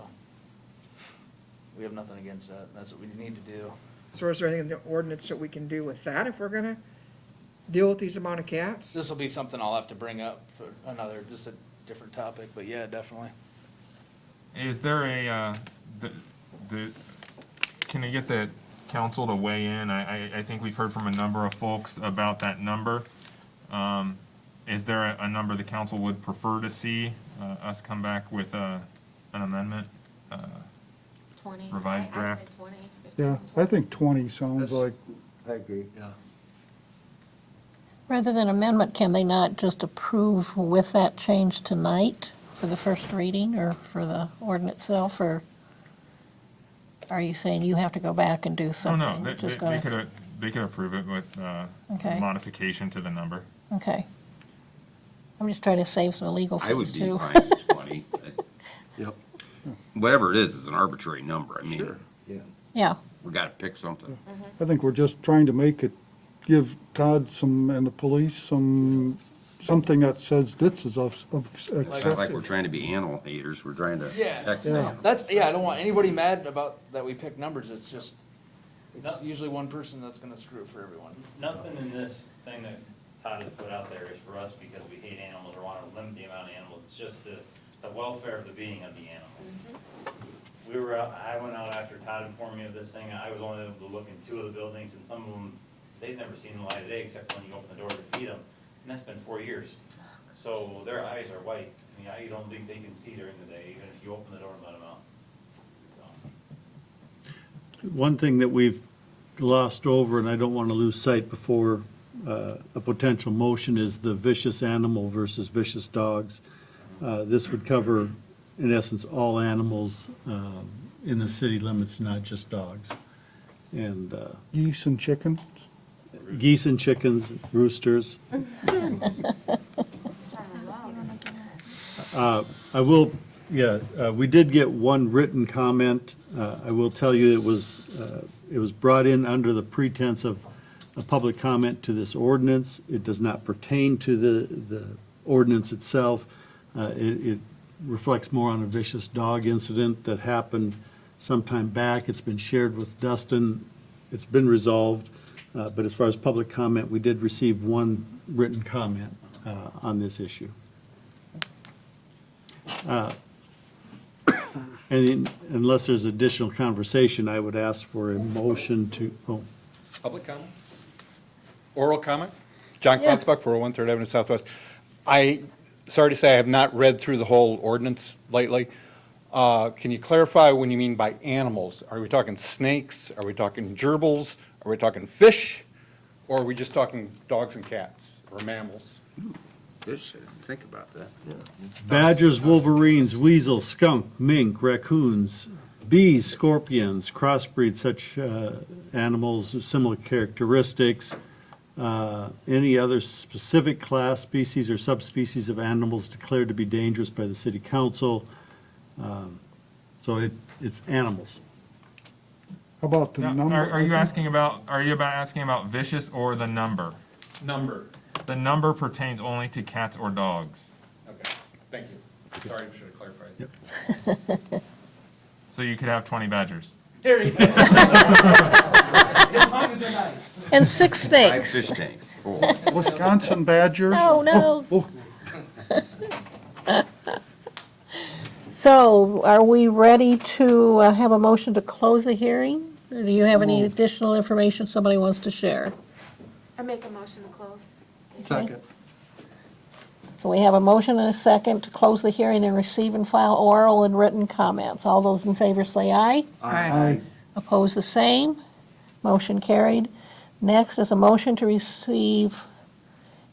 We have nothing against that. That's what we need to do. So is there anything in the ordinance that we can do with that if we're gonna deal with these amount of cats? This will be something I'll have to bring up for just a different topic, but yeah, definitely. Is there can you get the council to weigh in? I think we've heard from a number of folks about that number. Is there a number the council would prefer to see us come back with an amendment? 20. Revised I draft. say 20. Yeah, I think 20 sounds like, I agree. Yeah. Rather than amendment, can they not just approve with that change tonight for the first reading or for the ordinance itself, or are you saying you have to go back and do Oh, something? no, they could approve it with Okay. modification to the number. Okay. I'm just trying to save some legal I would fees be too. fine with 20. Yep. Whatever it is an arbitrary number. I mean, Yeah. Yeah, we got to pick something. I think we're just trying to make it, give Todd and the police something that says this is It's not like we're excessive. trying to be animal haters. We're trying to Yeah. protect Yeah. them. That's, yeah, I don't want anybody mad about that we pick numbers, it's just, it's usually one person that's gonna screw it for everyone. Nothing in this thing that Todd has put out there is for us because we hate animals or want to limit the amount of animals. It's just the welfare of the being of the animals. We were out, I went out after Todd informed me of this thing. I was only able to look in 2 of the buildings, and some of them, they've never seen the light of day except when you open the door to feed them. And that's been 4 years. So their eyes are white. I mean, you don't think they can see during the day, even if you open the door and let them out. So. One thing that we've glossed over, and I don't want to lose sight before a potential motion, is the vicious animal versus vicious dogs. This would cover, in essence, all animals in the city limits, not just dogs. And Geese and chickens? geese and chickens, roosters. I will, we did get one written comment. I will tell you it was brought in under the pretense of a public comment to this ordinance. It does not pertain to the ordinance itself. It reflects more on a vicious dog incident that happened sometime back. It's been shared with Dustin. It's been resolved. But as far as public comment, we did receive one written comment on this issue. And unless there's additional conversation, I would ask for a motion to, Public comment? Oral comment? John Yeah. Klotzbach, 401 3rd Avenue Southwest. Sorry to say, I have not read through the whole ordinance lately. Can you clarify when you mean by animals? Are we talking snakes? Are we talking gerbils? Are we talking fish? Or are we just talking dogs and cats or mammals? Fish, I didn't think about that. badgers, wolverines, weasels, skunk, mink, raccoons, bees, scorpions, crossbreed such animals of similar characteristics, any other specific class, species, or subspecies of animals declared to be dangerous by the city council. So it's animals. How about the Now, number? Are you asking about vicious or the number? Number. The number pertains only to cats or dogs. Okay, thank you. Sorry, I should have clarified. So you could have 20 badgers. There you go. As long as they're nice. and 6 5 snakes. fish tanks, full. Wisconsin badgers? No, no. Oh, So are we ready to have a motion to close the hearing? Or do you have any additional information somebody wants to share? I make a motion to close. Second. So we have a motion and a second to close the hearing and receive and file oral and written comments. All those in favor say aye. aye. Opposed, the same. Motion carried. Next is a motion to receive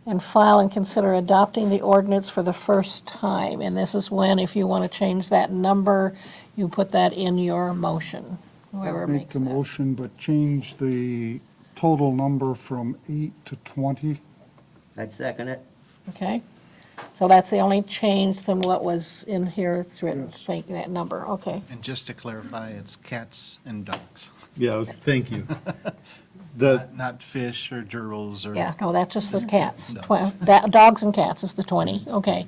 and file and consider adopting the ordinance for the first time. And this is when, if you want to change that number, you put that in your motion, whoever Make makes the that. motion, but change the total number from 8 to 20. I'd second it. Okay? So that's the only change than what was in here, it's written, Yes. making that number, okay. And just to clarify, it's cats and dogs, Yeah, thank you. The, not fish or gerbils or. Yeah, no, that's just the cats. Dogs. Dogs and cats is the 20, okay.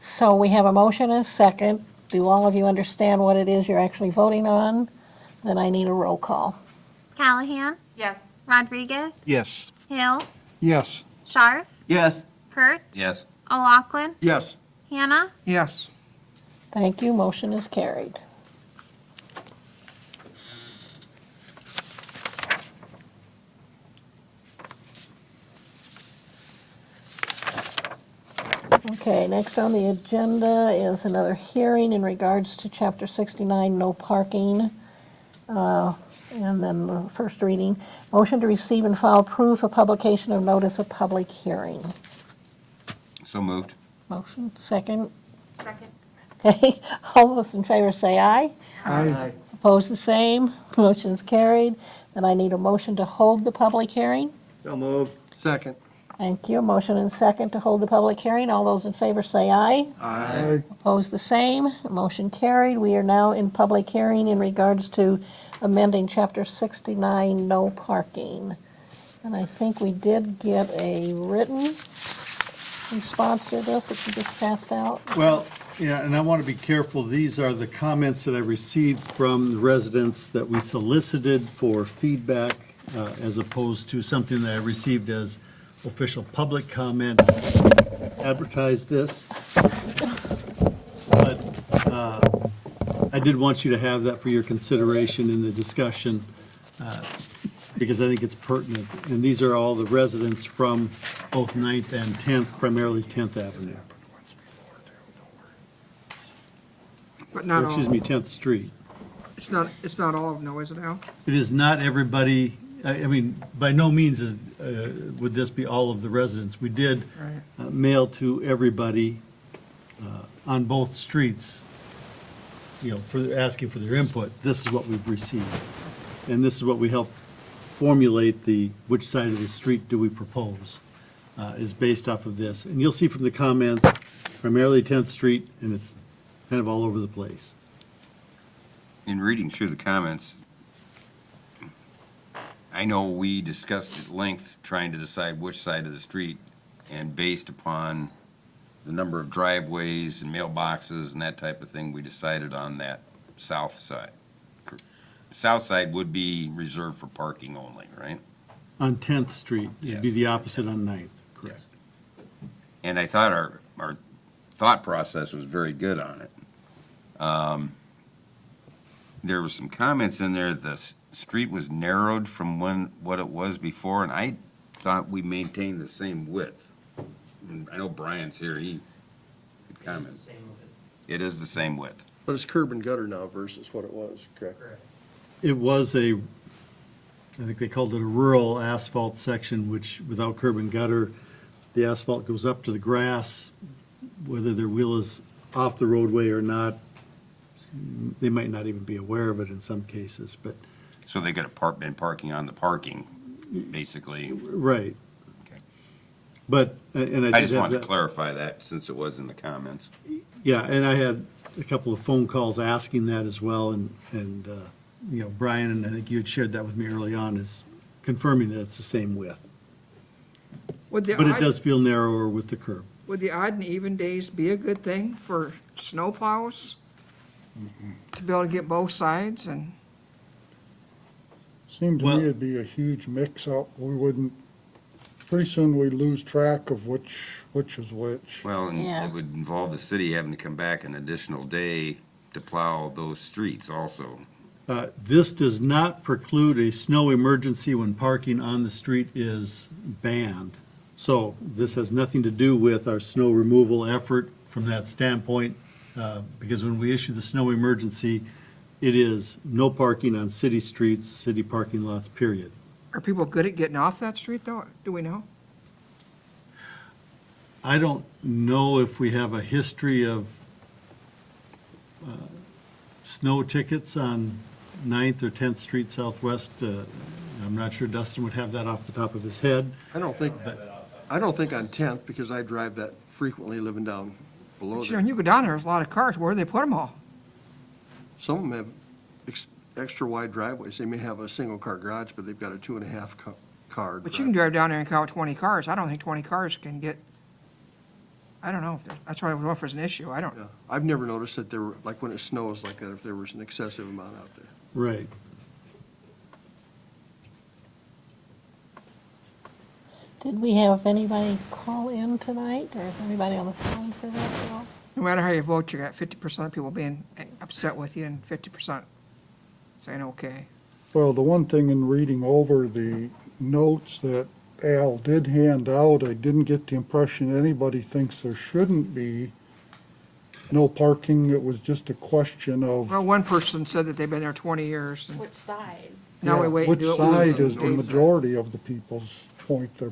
So we have a motion and a second. Do all of you understand what it is you're actually voting on? Then I need a roll call. Callahan, Yes. Rodriguez, Yes. Hill, Yes. Scharf, Yes. Kurtz, Yes. O'Loughlin, Yes. Hannah, Yes. Thank you, motion is carried. Okay, next on the agenda is another hearing in regards to Chapter 69, no parking. And then the first reading, motion to receive and file proof of publication of notice of public hearing. So moved. Motion, second. Second. Okay, all those in favor say aye. Aye. Opposed, the same. Motion's carried. Then I need a motion to hold the public hearing. So moved. Second. Thank you. Motion and second to hold the public hearing. All those in favor say aye. Aye. Opposed, the same. Motion carried. We are now in public hearing in regards to amending Chapter 69, no parking. And I think we did get a written response to this that you just passed out. Well, yeah, and I want to be careful. These are the comments that I received from the residents that we solicited for feedback, as opposed to something that I received as official public comment. Advertise this. But I did want you to have that for your consideration in the discussion, because I think it's pertinent. And these are all the residents from both 9th and 10th, primarily 10th Avenue. But not all. Excuse me, 10th Street. It's not all of them, though, is it, Al? It is not everybody, I mean, by no means is, would this be all of the residents. We did Right. mail to everybody on both streets, you know, for asking for their input. This is what we've received. And this is what we help formulate which side of the street do we propose, is based off of this. And you'll see from the comments, primarily 10th Street, and it's kind of all over the place. In reading through the comments, I know we discussed at length trying to decide which side of the street, and based upon the number of driveways and mailboxes and that type of thing, we decided on that south side. South side would be reserved for parking only, right? On 10th Street, it'd be the opposite on 9th. Correct. And I thought our thought process was very good on it. There were some comments in there, the street was narrowed from what it was before, and I thought we maintained the same width. And I know Brian's here, he could comment. It is the same width. But it's curb and gutter now versus what it was, correct? It was I think they called it a rural asphalt section, which without curb and gutter, the asphalt goes up to the grass, whether their wheel is off the roadway or not. They might not even be aware of it in some cases, but. So they could have been parking on the parking, basically. Right. Okay. But, and I I just did have wanted to that. clarify that since it was in the comments. Yeah, and I had a couple of phone calls asking that as well, and you know, Brian, and I think you had shared that with me early on, is confirming that it's the same width. Would the But it odd- does feel narrower with the curb. Would the odd and even days be a good thing for snowplows? To be able to get both sides and, Seemed to Well- me it'd be a huge mix-up. We wouldn't, pretty soon we'd lose track of which is which. Well, and Yeah. it would involve the city having to come back an additional day to plow those streets also. This does not preclude a snow emergency when parking on the street is banned. So this has nothing to do with our snow removal effort from that standpoint, because when we issue the snow emergency, it is no parking on city streets, city parking lots, period. are people good at getting off that street, though? Do we know? I don't know if we have a history of snow tickets on 9th or 10th Street Southwest. I'm not sure Dustin would have that off the top of his head. I don't think on 10th, because I drive that frequently living down below But you know, there. when you go down there, there's a lot of cars. Where do they put them all? Some of them have extra wide driveways. They may have a single-car garage, but they've got a 2.5 car. But you can drive down there and count 20 cars. I don't think 20 cars can get, I don't know if there's, that's why I don't know if there's an issue. I don't, Yeah. I've never noticed that there were, like when it snows like that, if there was an excessive amount out there. Right. Did we have anybody call in tonight, or is anybody on the phone for that at all? no matter how you vote, you got 50% of people being upset with you and 50% saying okay. Well, the one thing in reading over the notes that Al did hand out, I didn't get the impression anybody thinks there shouldn't be no parking. It was just a question of, Well, one person said that they've been there 20 years. And Which side? Now we Yeah, wait and do it. Which when side the is the dates are- majority of the people's point they're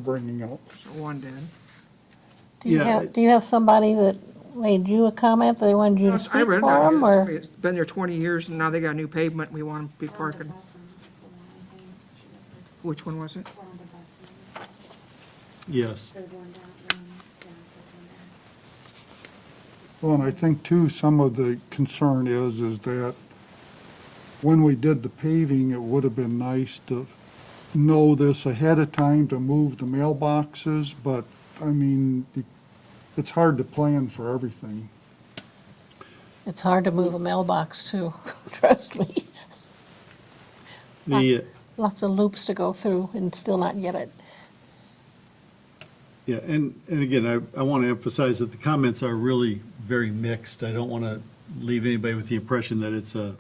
bringing up? So one did. Do you have somebody that made you a comment, that they wanted you to I speak read for that. them, or? It's been there 20 years and now they got a new pavement. We want them to be parking. Which one was it? Yes. Well, and I think too, some of the concern is that when we did the paving, it would have been nice to know this ahead of time to move the mailboxes, but, I mean, it's hard to plan for everything. It's hard to move a mailbox too, trust me. The, Lots of loops to go through and still not get it. yeah, and again, I want to emphasize that the comments are really very mixed. I don't want to leave anybody with the impression that it's a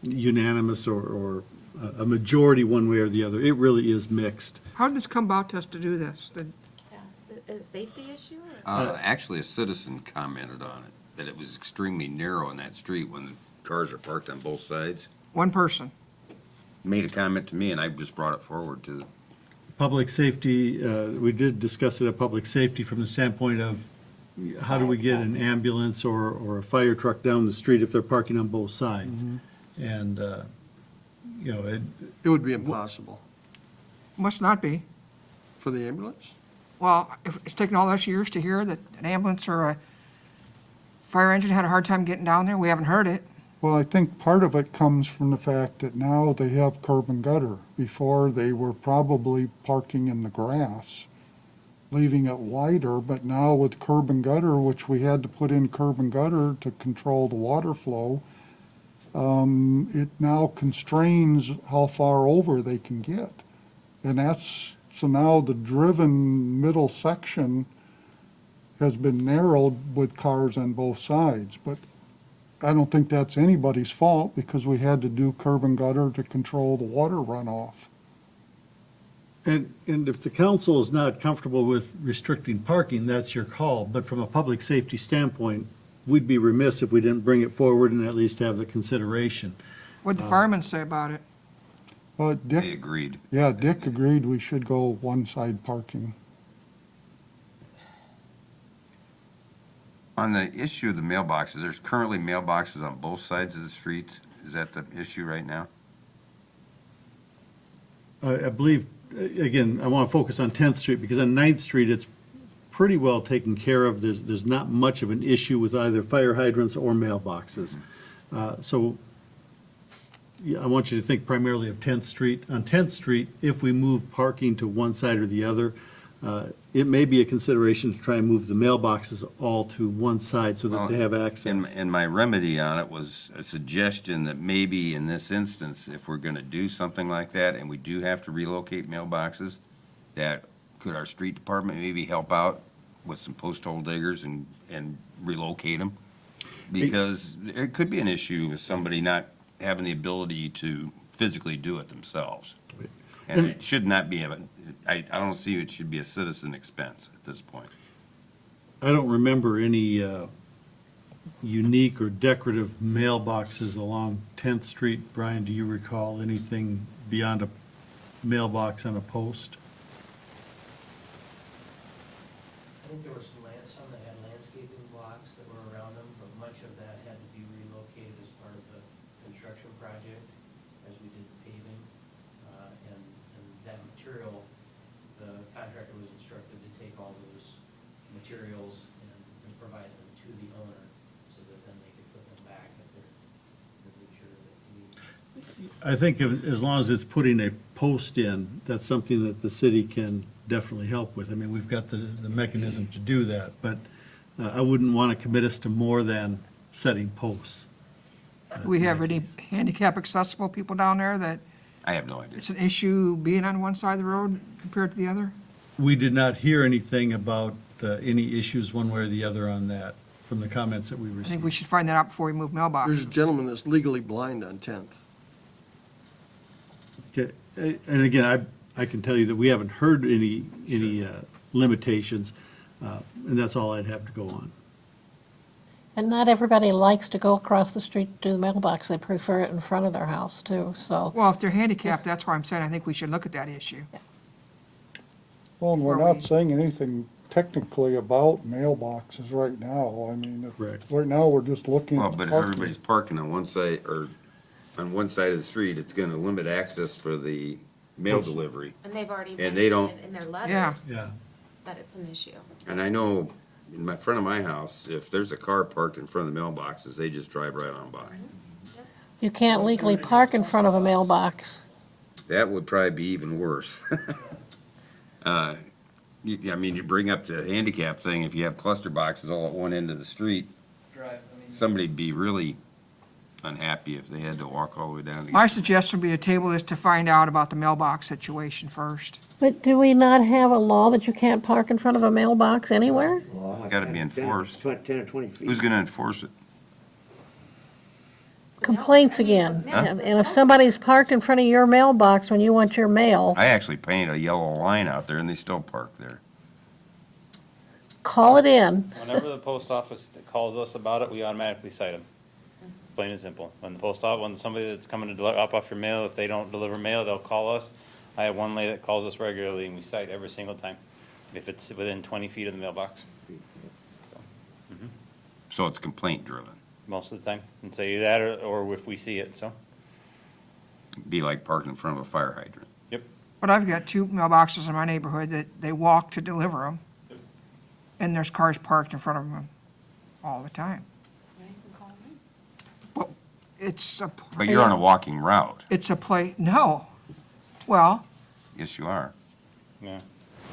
unanimous or a majority one way or the other. It really is mixed. How did this come about to us to do this? Is it a safety issue? Or? Actually, a citizen commented on it, that it was extremely narrow in that street when the cars are parked on both sides. One person. Made a comment to me, and I just brought it forward to, Public safety, we did discuss it at public safety from the standpoint of how do we get an ambulance or a fire truck down the street if they're parking on both sides? And, you know, It would be impossible. Must not be. For the ambulance? Well, if it's taken all those years to hear that an ambulance or a fire engine had a hard time getting down there, we haven't heard it. Well, I think part of it comes from the fact that now they have curb and gutter. Before, they were probably parking in the grass, leaving it wider, but now with curb and gutter, which we had to put in curb and gutter to control the water flow, it now constrains how far over they can get. And so now the driven middle section has been narrowed with cars on both sides, but I don't think that's anybody's fault because we had to do curb and gutter to control the water runoff. And if the council is not comfortable with restricting parking, that's your call. But from a public safety standpoint, we'd be remiss if we didn't bring it forward and at least have the consideration. What'd the firemen say about it? they Dick, agreed. yeah, Dick agreed we should go one-side parking. On the issue of the mailboxes, there's currently mailboxes on both sides of the streets. Is that the issue right now? I believe, again, I want to focus on 10th Street because on 9th Street, it's pretty well taken care of. There's not much of an issue with either fire hydrants or mailboxes. So yeah, I want you to think primarily of 10th Street. On 10th Street, if we move parking to one side or the other, it may be a consideration to try and move the mailboxes all to one side so that they have access. And my remedy on it was a suggestion that maybe in this instance, if we're gonna do something like that, and we do have to relocate mailboxes, that could our street department maybe help out with some post hole diggers and relocate them? Because there could be an issue with somebody not having the ability to physically do it themselves. And it should not be, I don't see it should be a citizen expense at this point. I don't remember any unique or decorative mailboxes along 10th Street. Brian, do you recall anything beyond a mailbox on a post? I think there were some that had landscaping blocks that were around them, but much of that had to be relocated as part of the construction project as we did the paving. And that material, the contractor was instructed to take all those materials and provide them to the owner so that then they could put them back at their leisure that he needed. I think as long as it's putting a post in, that's something that the city can definitely help with. I mean, we've got the mechanism to do that, but I wouldn't want to commit us to more than setting posts. Do we have any handicap accessible people down there that I have no idea. it's an issue being on one side of the road compared to the other? We did not hear anything about any issues one way or the other on that from the comments that we I think received. we should find that out before we move mailboxes. There's a gentleman that's legally blind on 10th. Okay, and again, I can tell you that we haven't heard any limitations, and that's all I'd have to go on. And not everybody likes to go across the street to do the mailbox. They prefer it in front of their house too, so. Well, if they're handicapped, that's why I'm saying I think we should look at that issue. Well, and we're Where we- not saying anything technically about mailboxes right now. I mean, right now, we're just looking Well, at but if parking. everybody's parking on one side, or on one side of the street, it's gonna limit access for the mail delivery. And they've already And they mentioned don't- it in their letters. Yeah. That it's an issue. And I know in my front of my house, if there's a car parked in front of the mailboxes, they just drive right on by. You can't legally park in front of a mailbox. That would probably be even worse. I mean, you bring up the handicap thing, if you have cluster boxes all at one end of the street, somebody'd be really unhappy if they had to walk all the way down to. My suggestion would be to table this to find out about the mailbox situation first. But do we not have a law that you can't park in front of a mailbox anywhere? Gotta be enforced. 10 or 20 feet. Who's gonna enforce it? Complaints again. And if somebody's parked in front of your mailbox when you want your mail, I actually painted a yellow line out there and they still park there. call it in. Whenever the post office calls us about it, we automatically cite them. Plain and simple. When the post office, when somebody that's coming to drop off your mail, if they don't deliver mail, they'll call us. I have one lady that calls us regularly and we cite every single time, if it's within 20 feet of the mailbox. So it's complaint driven. Most of the time, and say that, or if we see it, so. Be like parking in front of a fire hydrant. Yep. But I've got 2 mailboxes in my neighborhood that they walk to deliver them. And there's cars parked in front of them all the time. Well, it's a. But you're on a walking route. It's a no. Well, Yes, you are. Yeah.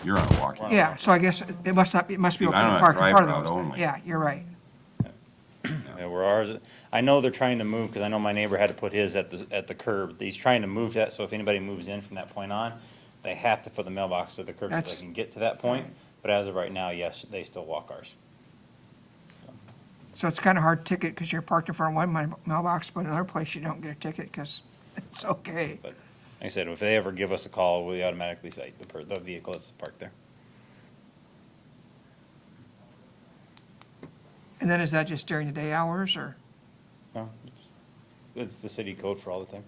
You're on a walking. yeah, so I guess it must be I okay to don't have park in front of drive route those. only. Yeah, you're right. Yeah, where ours, I know they're trying to move, because I know my neighbor had to put his at the curb. He's trying to move that, so if anybody moves in from that point on, they have to put the mailbox to the curb so That's- they can get to that point. But as of right now, yes, they still walk ours. So it's kind of hard ticket because you're parked in front of one mailbox, but another place you don't get a ticket because it's okay. But like I said, if they ever give us a call, we automatically cite the vehicle that's parked there. And then is that just during the day hours or? No, it's the city code for all the time.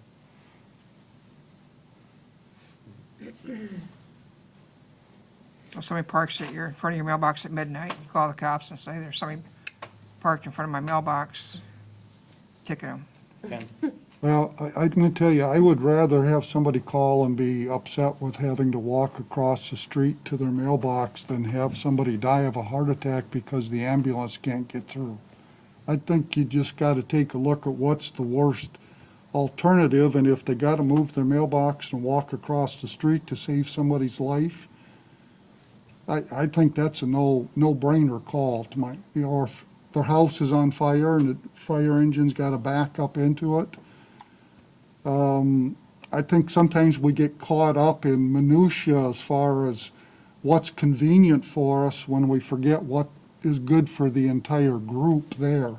If somebody parks at your, in front of your mailbox at midnight, you call the cops and say, there's somebody parked in front of my mailbox, ticket them. Ken? Well, I'm gonna tell you, I would rather have somebody call and be upset with having to walk across the street to their mailbox than have somebody die of a heart attack because the ambulance can't get through. I think you just gotta take a look at what's the worst alternative, and if they gotta move their mailbox and walk across the street to save somebody's life, I think that's a no-brainer call to my, or if their house is on fire and the fire engine's gotta back up into it. I think sometimes we get caught up in minutia as far as what's convenient for us when we forget what is good for the entire group there.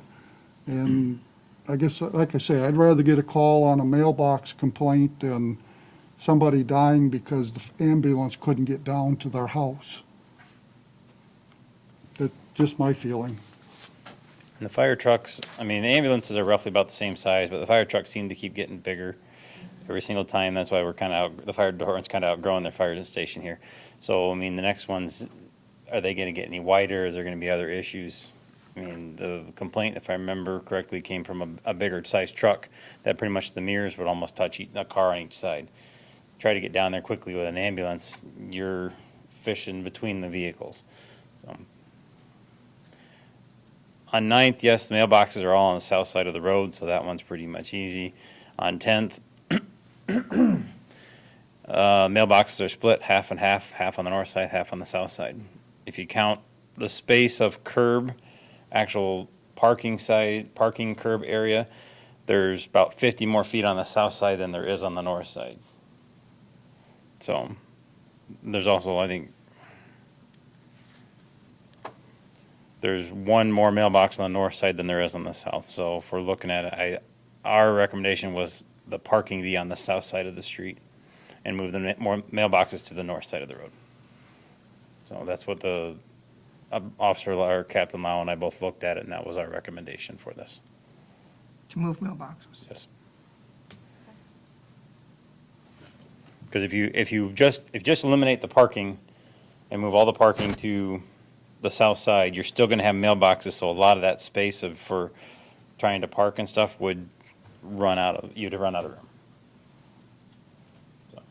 And I guess, like I say, I'd rather get a call on a mailbox complaint than somebody dying because the ambulance couldn't get down to their house. That's just my feeling. And the fire trucks, I mean, the ambulances are roughly about the same size, but the fire trucks seem to keep getting bigger every single time. That's why we're kind of out, the fire department's kind of outgrowing their fire station here. So, I mean, the next ones, are they going to get any wider? Is there going to be other issues? I mean, the complaint, if I remember correctly, came from a bigger sized truck that pretty much the mirrors would almost touch a car on each side. Try to get down there quickly with an ambulance, you're fishing between the vehicles. So. On 9th, yes, the mailboxes are all on the south side of the road, so that one's pretty much easy. On 10th, mailboxes are split half and half, half on the north side, half on the south side. If you count the space of curb, actual parking curb area, there's about 50 more feet on the south side than there is on the north side. So there's also, I think, there's one more mailbox on the north side than there is on the south. So if we're looking at it, our recommendation was the parking be on the south side of the street and move the more mailboxes to the north side of the road. So that's what Officer or Captain Lau and I both looked at it, and that was our recommendation for this. To move mailboxes. Yes. Because if you just eliminate the parking and move all the parking to the south side, you're still going to have mailboxes, so a lot of that space for trying to park and stuff would run out of room. So.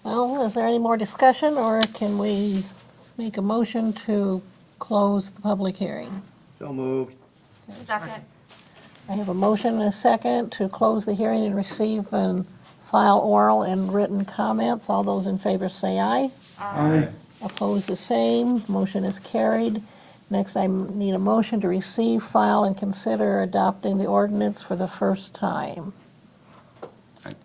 Well, is there any more discussion, or can we make a motion to close the public hearing? So moved. Second. I have a motion and a second to close the hearing and receive and file oral and written comments. All those in favor say aye. Aye. Opposed, the same. Motion is carried. Next, I need a motion to receive, file, and consider adopting the ordinance for the first time.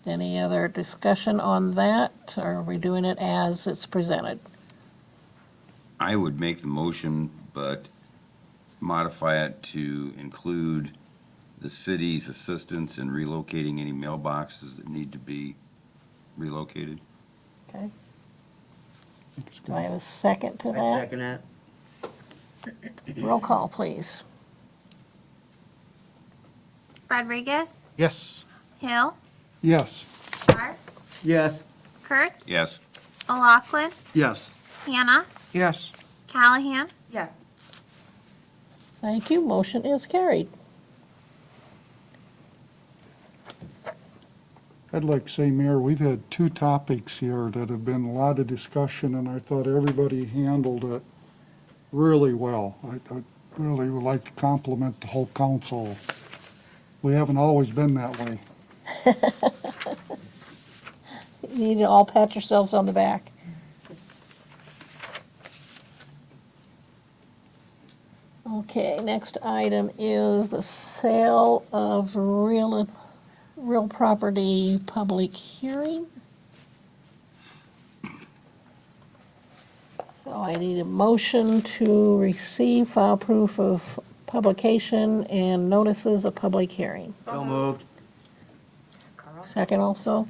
Any other discussion on that, or are we doing it as it's presented? I would make the motion, but modify it to include the city's assistance in relocating any mailboxes that need to be relocated. Okay. Do I have a second to I that? second that. Roll call, please. Rodriguez, Yes. Hill, Yes. Barth, Yes. Kurtz, Yes. O'Loughlin, Yes. Hannah, Yes. Callahan, Yes. Thank you. Motion is carried. I'd like to say, Mayor, we've had two topics here that have been a lot of discussion, and I thought everybody handled it really well. I really would like to compliment the whole council. We haven't always been that way. You need to all pat yourselves on the back. Okay, next item is the sale of real property public hearing. So I need a motion to receive, file proof of publication and notices of public hearing. So moved. Second also.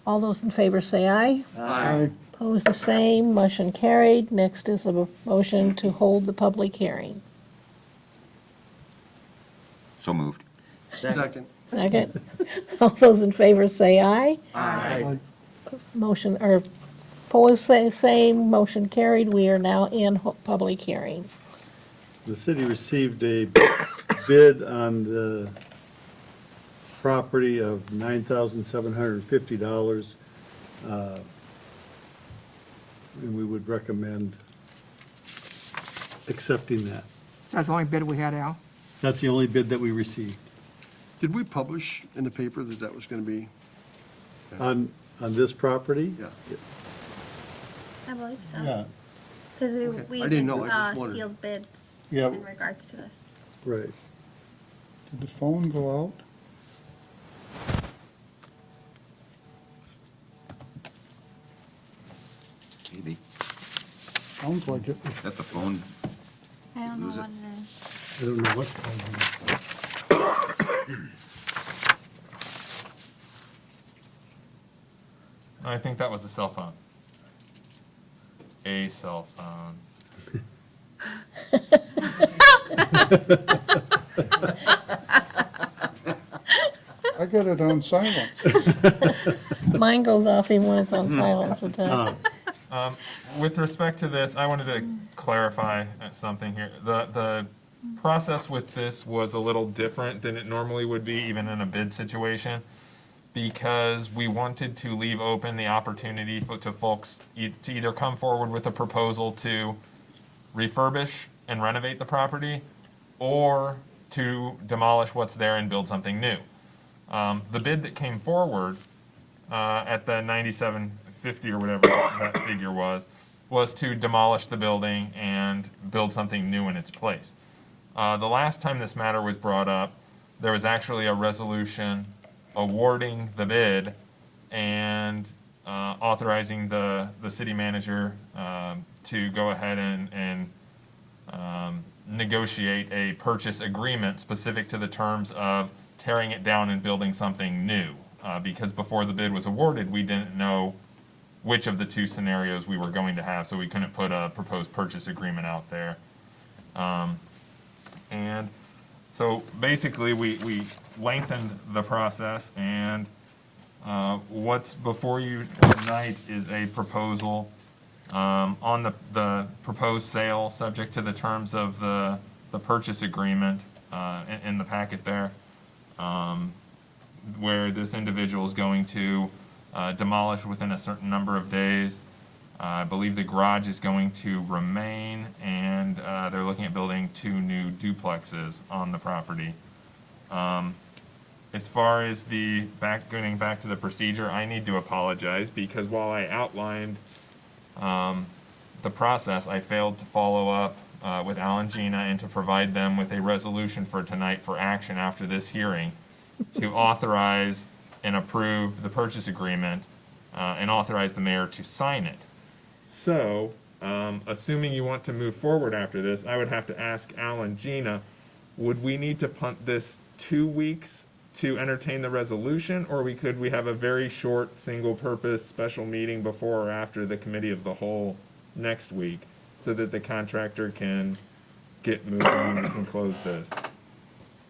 All those in favor say aye. Aye. Opposed, the same. Motion carried. Next is a motion to hold the public hearing. So moved. Second. Second. All those in favor say aye. Aye. Motion, or opposed, say same. Motion carried. We are now in public hearing. The city received a bid on the property of $9,750. And we would recommend accepting that. That's the only bid we had, Al. That's the only bid that we received. Did we publish in the paper that that was going to be? On this property? Yeah. I believe so. Yeah, Because Okay. we I did didn't know, I just wondered. sealed bids Yeah. in regards to this. right. Did the phone go out? Maybe. Sounds like it. Is that the phone? I don't know Lose it. what it is. I don't know what's going on. I think that was a cell phone. A cell phone. I got it on silent. Mine goes off even when it's on silence at times. With respect to this, I wanted to clarify something here. The process with this was a little different than it normally would be, even in a bid situation, because we wanted to leave open the opportunity to folks to either come forward with a proposal to refurbish and renovate the property, or to demolish what's there and build something new. The bid that came forward at the 9750 or whatever that figure was to demolish the building and build something new in its place. The last time this matter was brought up, there was actually a resolution awarding the bid and authorizing the city manager to go ahead and negotiate a purchase agreement specific to the terms of tearing it down and building something new because before the bid was awarded, we didn't know which of the two scenarios we were going to have, so we couldn't put a proposed purchase agreement out there. And so basically, we lengthened the process, and what's before you tonight is a proposal on the proposed sale, subject to the terms of the purchase agreement in the packet there, where this individual is going to demolish within a certain number of days. I believe the garage is going to remain, and they're looking at building 2 new duplexes on the property. As far as getting back to the procedure, I need to apologize because while I outlined the process, I failed to follow up with Al and Gina and to provide them with a resolution for tonight for action after this hearing to authorize and approve the purchase agreement and authorize the mayor to sign it. So, assuming you want to move forward after this, I would have to ask Al and Gina, would we need to punt this 2 weeks to entertain the resolution, or could we have a very short, single-purpose special meeting before or after the committee of the whole next week so that the contractor can get moving and we can close this?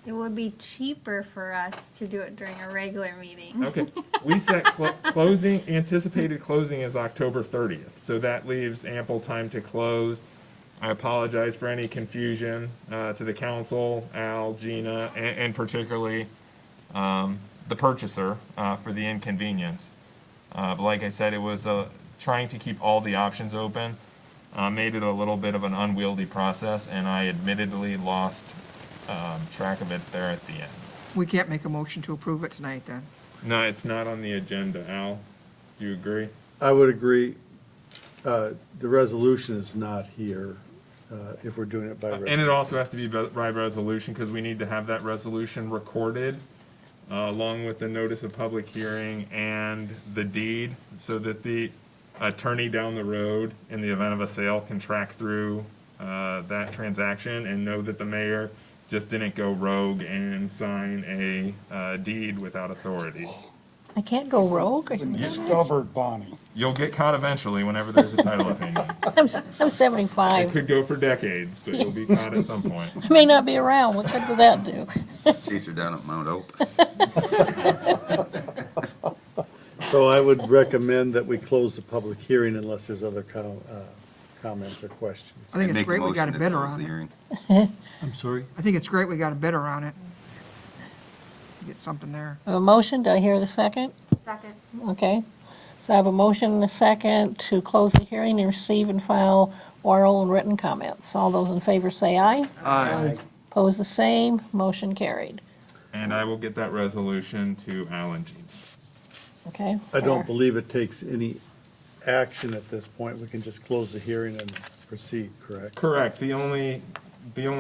It would be cheaper for us to do it during a regular meeting. Okay, we set anticipated closing is October 30th, so that leaves ample time to close. I apologize for any confusion to the council, Al, Gina, and particularly the purchaser for the inconvenience. But like I said, it was trying to keep all the options open, made it a little bit of an unwieldy process, and I admittedly lost track of it there at the end. We can't make a motion to approve it tonight, then. No, it's not on the agenda. Al, do you agree? I would agree. The resolution is not here if we're doing it by resolution. And it also has to be by resolution because we need to have that resolution recorded along with the notice of public hearing and the deed so that the attorney down the road in the event of a sale can track through that transaction and know that the mayor just didn't go rogue and sign a deed without authority. I can't go rogue. Discovered, Bonnie. You'll get caught eventually whenever there's a title opinion. I'm 75. It could go for decades, but you'll be caught at some point. I may not be around. What good would that do? Chase her down at Mount Hope. So I would recommend that we close the public hearing unless there's other comments or questions. I think it's Make a great we got a motion to bidder close on the it. hearing. I'm sorry? I think it's great we got a bidder on it. Get something there. A motion, do I hear the second? Second. Okay. So I have a motion and a second to close the hearing and receive and file oral and written comments. All those in favor say aye. Aye. Opposed, the same. Motion carried. And I will get that resolution to Al and Gina. Okay? I don't believe it takes any action at this point. We can just close the hearing and proceed, correct? Correct. The only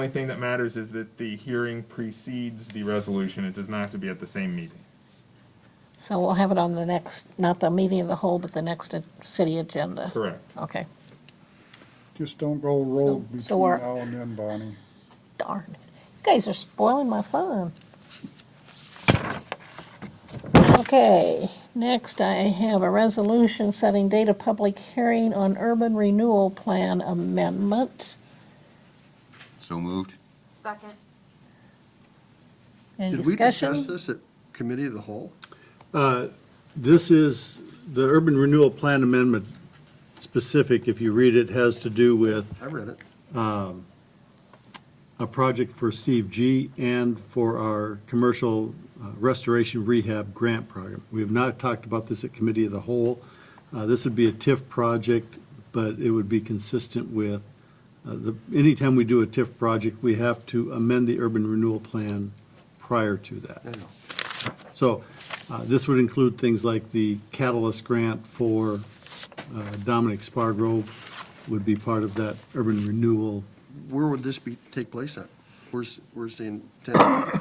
thing that matters is that the hearing precedes the resolution. It does not have to be at the same meeting. So we'll have it on the next, not the meeting of the whole, but the next city agenda. Correct. Okay. Just don't go rogue So between we're- now and then, Bonnie. Darn it. You guys are spoiling my fun. Okay, next I have a resolution setting date of public hearing on urban renewal plan amendment. So moved. Second. Any Did we discussion? discuss this at committee of the whole? This is, the urban renewal plan amendment specific, if you read it, has to do with I read it. a project for Steve G. and for our commercial restoration rehab grant program. We have not talked about this at committee of the whole. This would be a TIF project, but it would be consistent with, anytime we do a TIF project, we have to amend the urban renewal plan prior to that. I know. So this would include things like the Catalyst grant for Dominic Spargrove would be part of that urban renewal. Where would this take place at? Where's the intent?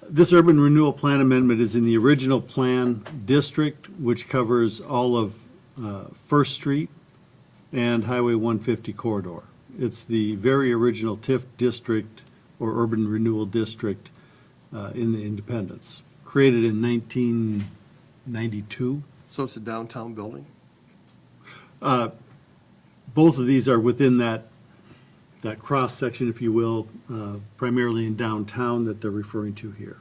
This urban renewal plan amendment is in the original plan district, which covers all of First Street and Highway 150 corridor. It's the very original TIF district or urban renewal district in the Independence, created in 92. So it's a downtown building? Both of these are within that cross-section, if you will, primarily in downtown that they're referring to here.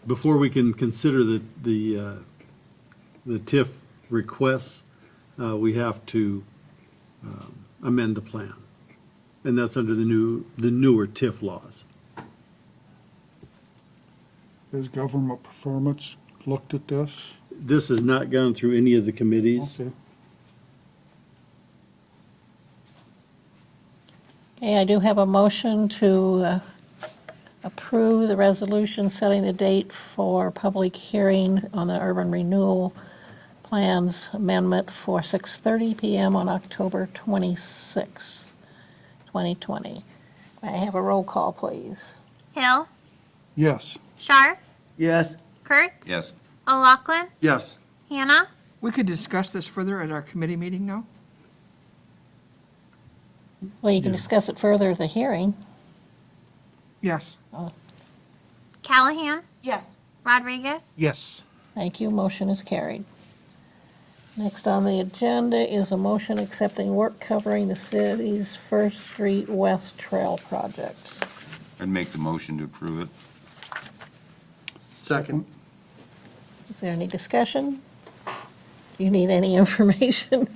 Before we can consider the TIF requests, we have to amend the plan. And that's under the newer TIF laws. Has government performance looked at this? This has not gone through any of the committees. Okay. Okay, I do have a motion to approve the resolution setting the date for public hearing on the urban renewal plans amendment for 6:30 PM on October 26th, 2020. May I have a roll call, please? Hill, Yes. Sharp, Yes. Kurtz, Yes. O'Loughlin, Yes. Hannah, We could discuss this further at our committee meeting now? Well, you can discuss it further at the hearing. Yes. Callahan, Yes. Rodriguez, Yes. Thank you, motion is carried. Next on the agenda is a motion accepting work covering the city's First Street West Trail project. I'd make the motion to approve it. Second? Is there any discussion? Do you need any information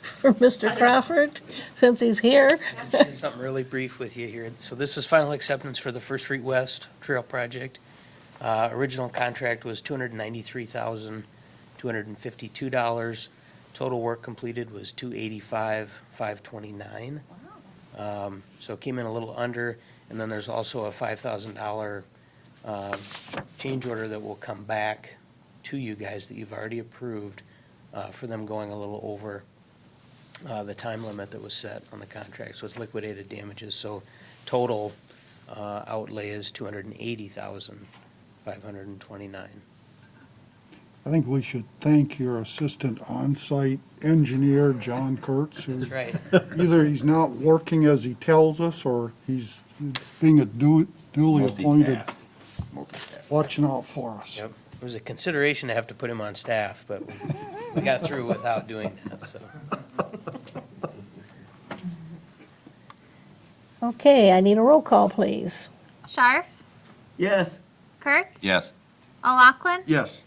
from Mr. Crawford, since he's here? Share something really brief with you here. So this is final acceptance for the First Street West Trail Project. Original contract was $293,252. Total work completed was $285,529. So it came in a little under, and then there's also a $5,000 change order that will come back to you guys that you've already approved for them going a little over the time limit that was set on the contract. So it's liquidated damages. So total outlay is $280,529. I think we should thank your assistant on-site engineer, John Kurtz, who That's right. either he's not working as he tells us, or he's being a duly appointed, Multitask. watching out for us. Yep. It was a consideration to have to put him on staff, but we got through without doing that, so. Okay, I need a roll call, please. Sharp, Yes. Kurtz, Yes. O'Loughlin, Yes.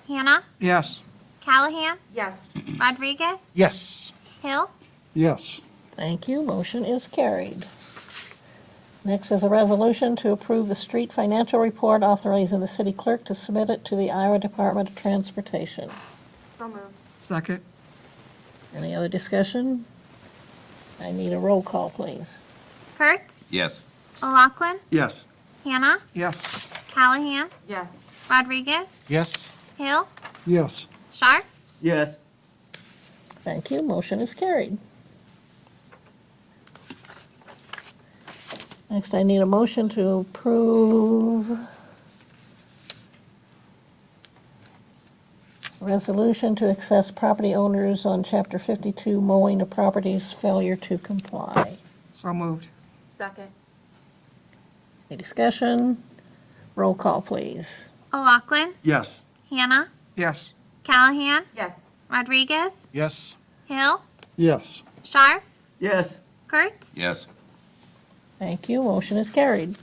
Hannah, Yes. Callahan, Yes. Rodriguez, Yes. Hill, Yes. Thank you, motion is carried. Next is a resolution to approve the street financial report authorizing the city clerk to submit it to the Iowa Department of Transportation. So moved. Second? Any other discussion? I need a roll call, please. Kurtz, Yes. O'Loughlin, Yes. Hannah, Yes. Callahan, Yes. Rodriguez, Yes. Hill, Yes. Sharp, Yes. Thank you, motion is carried. Next, I need a motion to approve resolution to assess property owners on Chapter 52 mowing of properties failure to comply. So moved. Second. Any discussion? Roll call, please. O'Loughlin, Yes. Hannah, Yes. Callahan, Yes. Yes. Rodriguez, Hill, Yes. Sharp, Yes. Kurtz, Yes. Thank you, motion is carried.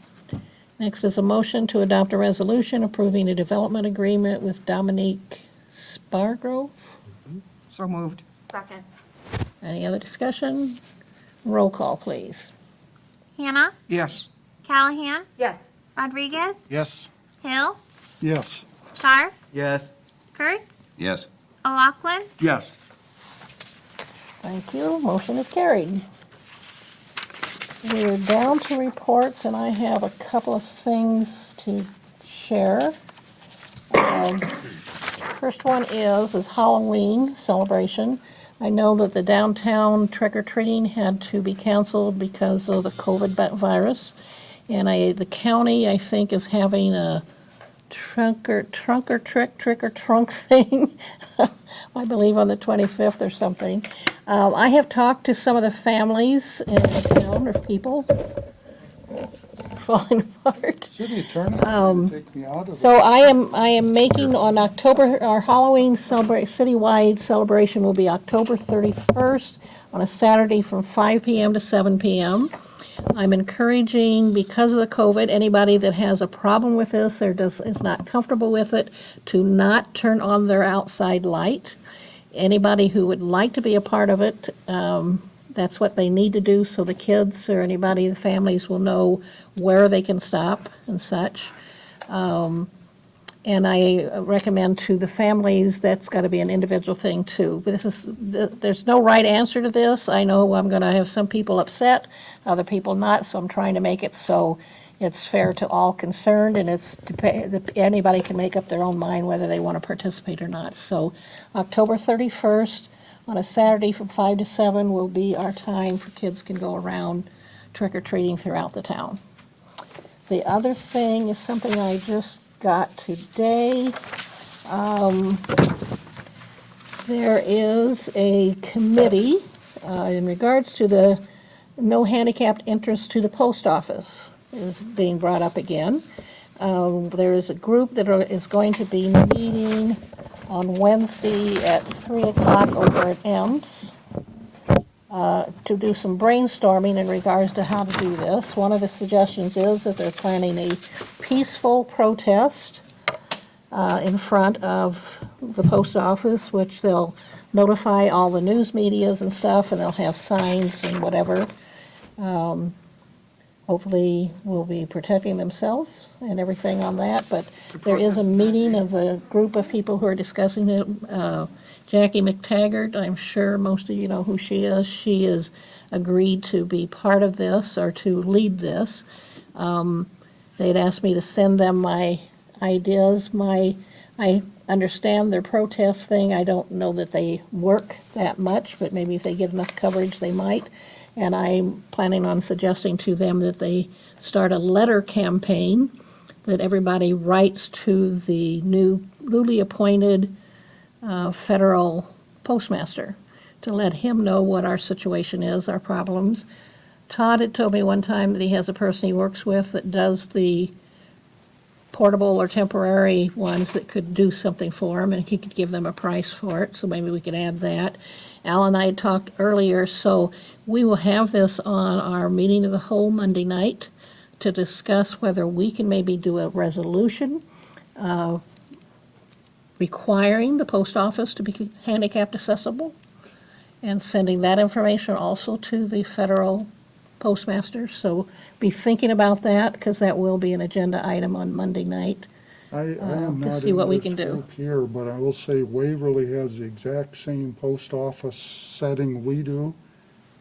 Next is a motion to adopt a resolution approving a development agreement with Dominique Spargrove. So moved. Second. Any other discussion? Roll call, please. Hannah, Yes. Callahan, Yes. Yes. Rodriguez, Hill, Yes. Sharp, Yes. Kurtz, Yes. O'Loughlin, Yes. Thank you, motion is carried. We're down to reports, and I have a couple of things to share. First one is Halloween celebration. I know that the downtown trick-or-treating had to be canceled because of the COVID virus. And the county, I think, is having a trick or trunk thing, I believe on the 25th or something. I have talked to some of the families in the town, or people, falling apart. City attorney, take me out of it. So I am making on October, our Halloween citywide celebration will be October 31st on a Saturday from 5 PM to 7 PM. I'm encouraging, because of the COVID, anybody that has a problem with this or is not comfortable with it, to not turn on their outside light. Anybody who would like to be a part of it, that's what they need to do, so the kids or anybody, the families will know where they can stop and such. And I recommend to the families, that's got to be an individual thing too. But there's no right answer to this. I know I'm going to have some people upset, other people not, so I'm trying to make it so it's fair to all concerned, and anybody can make up their own mind whether they want to participate or not. So October 31st on a Saturday from 5 to 7 will be our time for kids can go around trick-or-treating throughout the town. The other thing is something I just got today. There is a committee in regards to the no handicapped entrance to the post office is being brought up again. There is a group that is going to be meeting on Wednesday at 3 o'clock over at EMS to do some brainstorming in regards to how to do this. One of the suggestions is that they're planning a peaceful protest in front of the post office, which they'll notify all the news medias and stuff, and they'll have signs and whatever. Hopefully will be protecting themselves and everything on that, but there is a meeting of a group of people who are discussing it. Jackie McTaggart, I'm sure most of you know who she is. She has agreed to be part of this or to lead this. They'd asked me to send them my ideas. I understand their protest thing. I don't know that they work that much, but maybe if they get enough coverage, they might. And I'm planning on suggesting to them that they start a letter campaign that everybody writes to the newly appointed federal postmaster to let him know what our situation is, our problems. Todd had told me one time that he has a person he works with that does the portable or temporary ones that could do something for him, and he could give them a price for it, so maybe we could add that. Al and I had talked earlier, so we will have this on our meeting of the whole Monday night to discuss whether we can maybe do a resolution requiring the post office to be handicapped accessible, and sending that information also to the federal postmaster. So be thinking about that, because that will be an agenda item on Monday night. I am to not see in what we this can do. group here, but I will say Waverly has the exact same post office setting we do.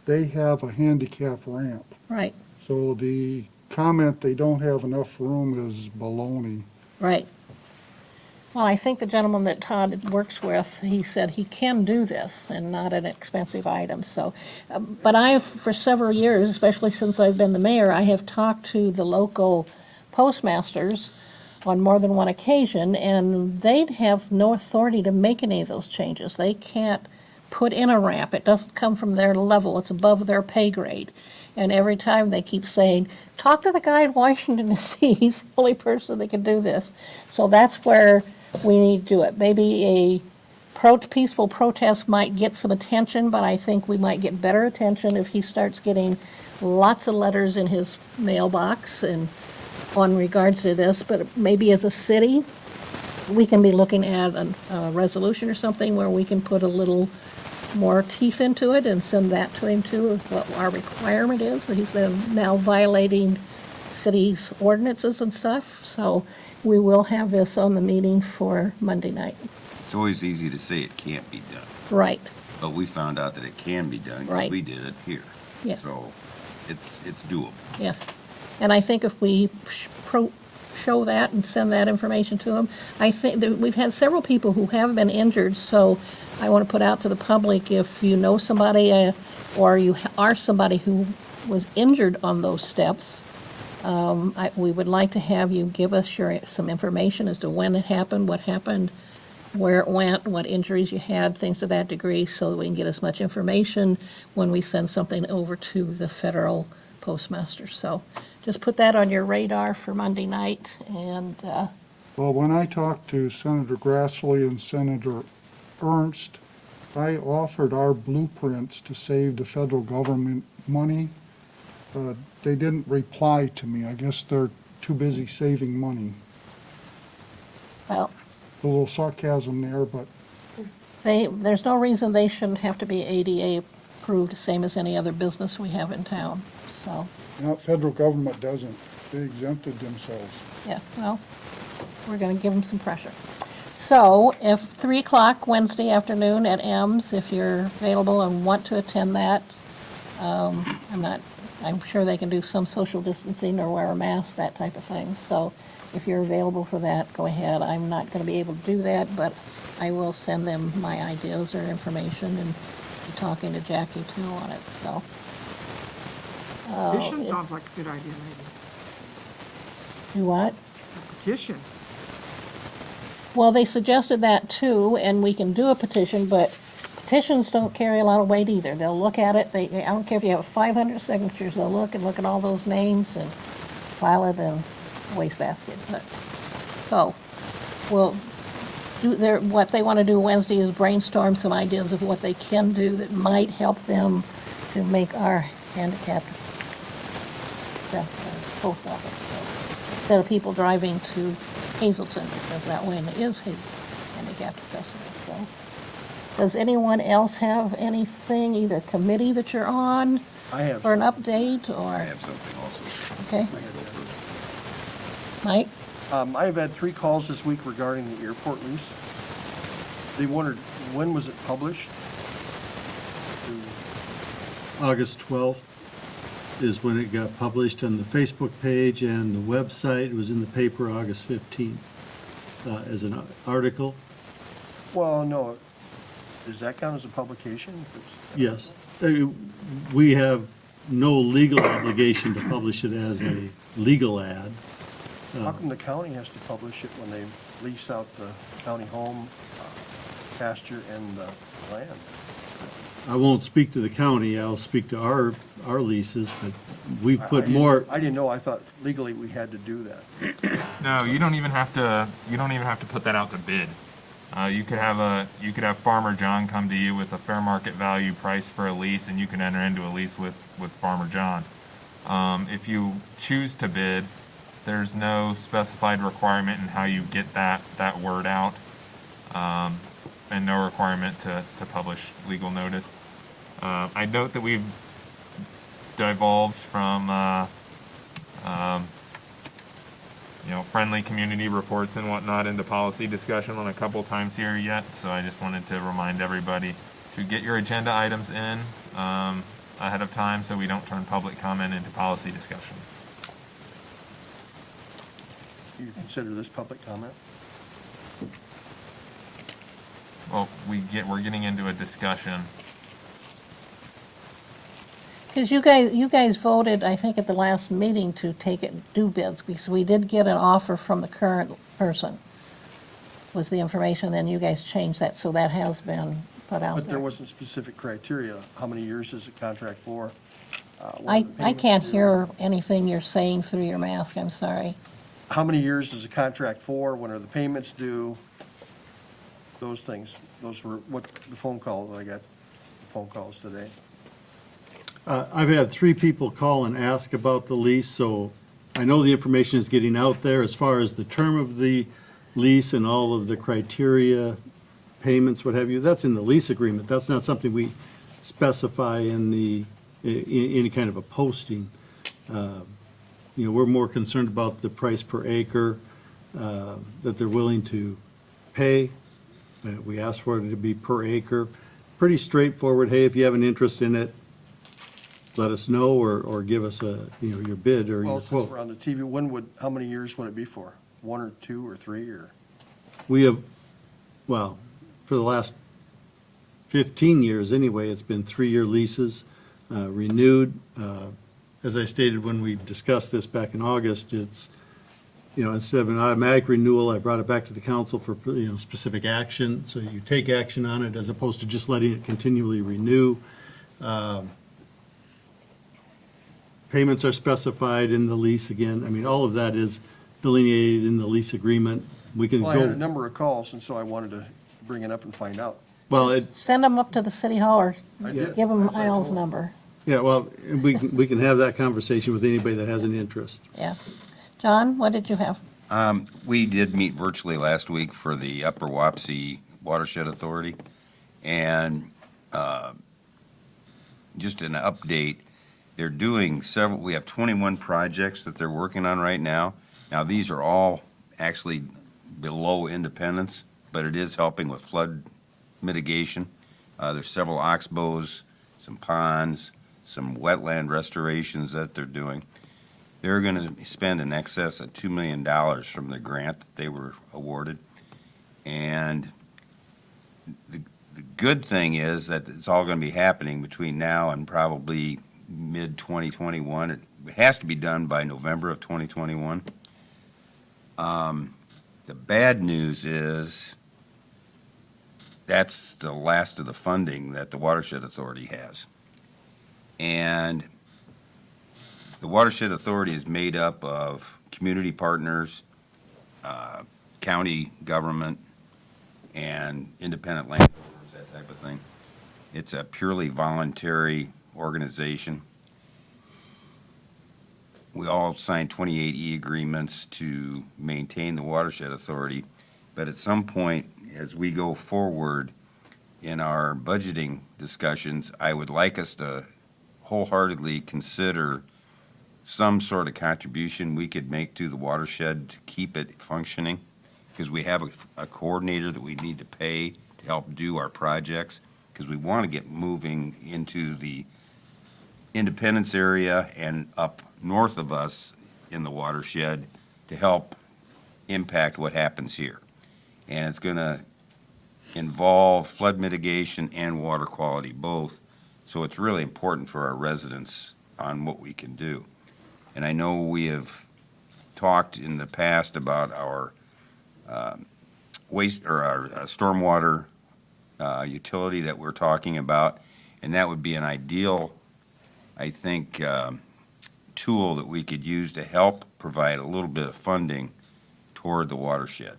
They have a handicap ramp. Right, So the comment they don't have enough room is baloney. right. Well, I think the gentleman that Todd works with, he said he can do this and not an expensive item, so. But I've, for several years, especially since I've been the mayor, I have talked to the local postmasters on more than one occasion, and they'd have no authority to make any of those changes. They can't put in a ramp. It doesn't come from their level. It's above their pay grade. And every time they keep saying, talk to the guy in Washington D.C. He's the only person that can do this. So that's where we need to do it. Maybe a peaceful protest might get some attention, but I think we might get better attention if he starts getting lots of letters in his mailbox and on regards to this. But maybe as a city, we can be looking at a resolution or something where we can put a little more teeth into it and send that to him too, of what our requirement is, that he's now violating city's ordinances and stuff. So we will have this on the meeting for Monday night. It's always easy to say it can't be done, Right, but we found out that it can be done because Right. we did it here. yes, So it's doable. yes. And I think if we show that and send that information to them, I think that we've had several people who have been injured, so I want to put out to the public, if you know somebody or you are somebody who was injured on those steps, we would like to have you give us some information as to when it happened, what happened, where it went, what injuries you had, things to that degree, so that we can get as much information when we send something over to the federal postmaster. So just put that on your radar for Monday night, and Well, when I talked to Senator Grassley and Senator Ernst, I offered our blueprints to save the federal government money. They didn't reply to me. I guess they're too busy saving money. well, A little sarcasm there, but there's no reason they shouldn't have to be ADA approved, same as any other business we have in town. So, now federal government doesn't. They exempted themselves. yeah, well, we're going to give them some pressure. So if 3 o'clock Wednesday afternoon at M's, if you're available and want to attend that, I'm sure they can do some social distancing or wear a mask, that type of thing. So if you're available for that, go ahead. I'm not going to be able to do that, but I will send them my ideas or information and be talking to Jackie too on it, so. Petition it's- sounds like a good idea, maybe. Do what? A petition. Well, they suggested that too, and we can do a petition, but petitions don't carry a lot of weight either. They'll look at it, I don't care if you have 500 signatures, they'll look at all those names and file it in a wastebasket. But, so, we'll do what they want to do Wednesday is brainstorm some ideas of what they can do that might help them to make our handicapped post office. So, instead of people driving to Hazelton, because that way it is handicapped accessible. So, does anyone else have anything, either committee that you're on? I have. For an update, or? I have something also. Okay. Mike? I have had 3 calls this week regarding the airport lease. They wondered, when was it published? August 12th is when it got published on the Facebook page and the website. It was in the paper August 15th as an article. Well, no. Does that count as a publication? Yes. We have no legal obligation to publish it as a legal ad. How come the county has to publish it when they lease out the county home, pasture, and the land? I won't speak to the county, I'll speak to our leases, but we've put more. I didn't know. I thought legally we had to do that. No, you don't even have to put that out to bid. You could have Farmer John come to you with a fair market value price for a lease, and you can enter into a lease with Farmer John. If you choose to bid, there's no specified requirement in how you get that word out, and no requirement to publish legal notice. I note that we've divulged from friendly community reports and whatnot into policy discussion on a couple times here yet, so I just wanted to remind everybody to get your agenda items in ahead of time so we don't turn public comment into policy discussion. Do you consider this public comment? Well, we're getting into a discussion. Because you guys voted, I think, at the last meeting to do bids, because we did get an offer from the current person, was the information, then you guys changed that, so that has been put out there. But there wasn't specific criteria. How many years is the contract for? What are the I payments can't due? hear anything you're saying through your mask, I'm sorry. How many years is the contract for? When are the payments due? Those things. Those were what the phone calls, I got phone calls today. I've had 3 people call and ask about the lease, so I know the information is getting out there as far as the term of the lease and all of the criteria, payments, what have you. That's in the lease agreement. That's not something we specify in any kind of a posting. We're more concerned about the price per acre that they're willing to pay. We ask for it to be per acre. Pretty straightforward. Hey, if you have an interest in it, let us know or give us your bid or Well, your since quote. we're on the TV, how many years would it be for? 1 or 2 or 3 or? We have, well, for the last 15 years anyway, it's been 3-year leases, renewed. As I stated when we discussed this back in August, it's, instead of an automatic renewal, I brought it back to the council for, specific action. So you take action on it as opposed to just letting it continually renew. payments are specified in the lease again. I mean, all of that is delineated in the lease agreement. We can Well, I had a go, number of calls, and so I wanted to bring it up and find out. well, it, Send them up to the city hall or I did. give them That's what I Al's told him. number. yeah, well, we can have that conversation with anybody that has any interest. Yeah. John, what did you have? We did meet virtually last week for the Upper Wapsie Watershed Authority, and just an update, they're doing several, we have 21 projects that they're working on right now. Now, these are all actually below Independence, but it is helping with flood mitigation. There's several oxbows, some ponds, some wetland restorations that they're doing. They're going to spend in excess of $2 million from the grant that they were awarded. And the good thing is that it's all going to be happening between now and probably mid-2021. It has to be done by November of 2021. The bad news is that's the last of the funding that the Watershed Authority has. And the Watershed Authority is made up of community partners, county government, and independent landowners, that type of thing. It's a purely voluntary organization. We all signed 28E agreements to maintain the Watershed Authority, but at some point, as we go forward in our budgeting discussions, I would like us to wholeheartedly consider some sort of contribution we could make to the watershed to keep it functioning, because we have a coordinator that we need to pay to help do our projects, because we want to get moving into the Independence area and up north of us in the watershed to help impact what happens here. And it's going to involve flood mitigation and water quality both, so it's really important for our residents on what we can do. And I know we have talked in the past about our waste, or our stormwater utility that we're talking about, and that would be an ideal, I think, tool that we could use to help provide a little bit of funding toward the watershed.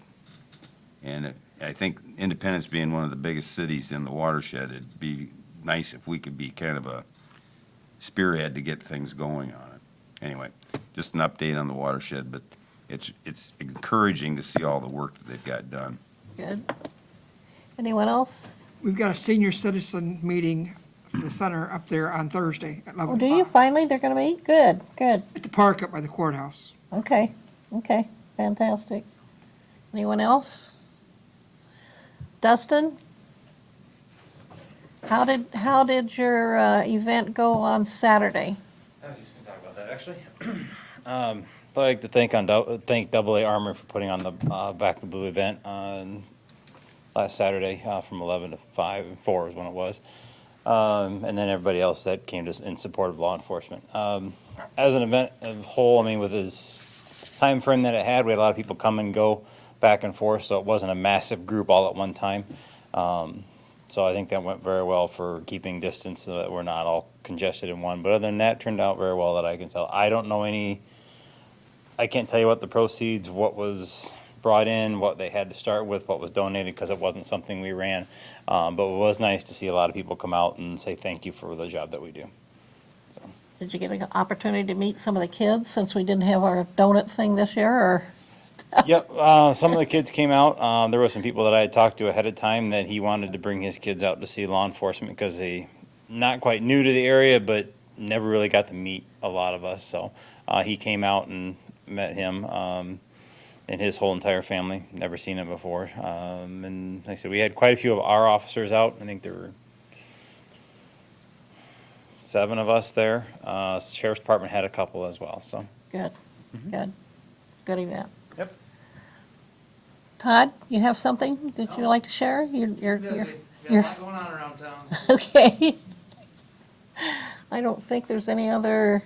And I think Independence being one of the biggest cities in the watershed, it'd be nice if we could be kind of a spearhead to get things going on it. Anyway, just an update on the watershed, but it's encouraging to see all the work that they've got done. Good. Anyone else? We've got a senior citizen meeting for the center up there on Thursday at 11 Oh, do you o'clock finally? They're going to meet? Good, good. at the park up by the courthouse. Okay, okay, fantastic. Anyone else? Dustin? How did your event go on Saturday? I was just gonna talk about that, actually. I'd like to thank Double A Armor for putting on the Back the Blue event on last Saturday from 11 to 5, 4 is when it was. And then everybody else that came to in support of law enforcement. As an event as a whole, I mean, with his time frame that it had, we had a lot of people come and go back and forth, so it wasn't a massive group all at one time. So I think that went very well for keeping distance so that we're not all congested in one. But other than that, it turned out very well that I can tell. I don't know I can't tell you what the proceeds, what was brought in, what they had to start with, what was donated, because it wasn't something we ran. But it was nice to see a lot of people come out and say thank you for the job that we do. Did you get an opportunity to meet some of the kids since we didn't have our donut thing this year, or? Yep, some of the kids came out. There were some people that I had talked to ahead of time that he wanted to bring his kids out to see law enforcement because they not quite new to the area, but never really got to meet a lot of us. So he came out and met him and his whole entire family. Never seen him before. And like I said, we had quite a few of our officers out. I think there were 7 of us there. Sheriff's Department had a couple as well. So Good, good, good event. Yep. Todd, you have something that you'd like to share? You're Got a lot going on around town. okay. I don't think there's any other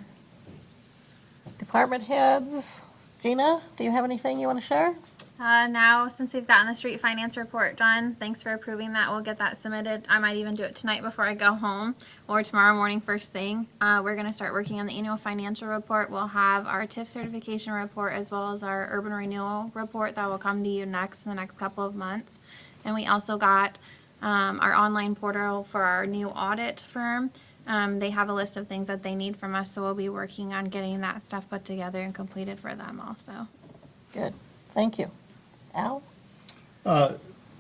department heads. Gina, do you have anything you want to share? Now, since we've gotten the street finance report done, thanks for approving that. We'll get that submitted. I might even do it tonight before I go home or tomorrow morning first thing. We're going to start working on the annual financial report. We'll have our TIF certification report as well as our urban renewal report that will come to you next in the next couple of months. And we also got our online portal for our new audit firm. They have a list of things that they need from us, so we'll be working on getting that stuff put together and completed for them also. Good, thank you. Al?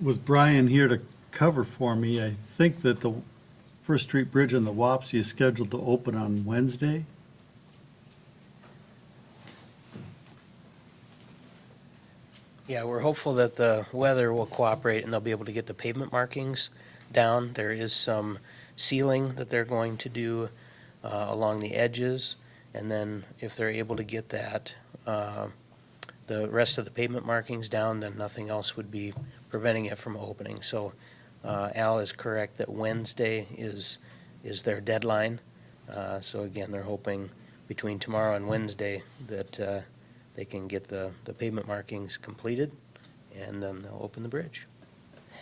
With Brian here to cover for me, I think that the First Street Bridge on the Wapsie is scheduled to open on Wednesday. Yeah, we're hopeful that the weather will cooperate and they'll be able to get the pavement markings down. There is some sealing that they're going to do along the edges, and then if they're able to get that, the rest of the pavement markings down, then nothing else would be preventing it from opening. So Al is correct that Wednesday is their deadline. So again, they're hoping between tomorrow and Wednesday that they can get the pavement markings completed, and then they'll open the bridge.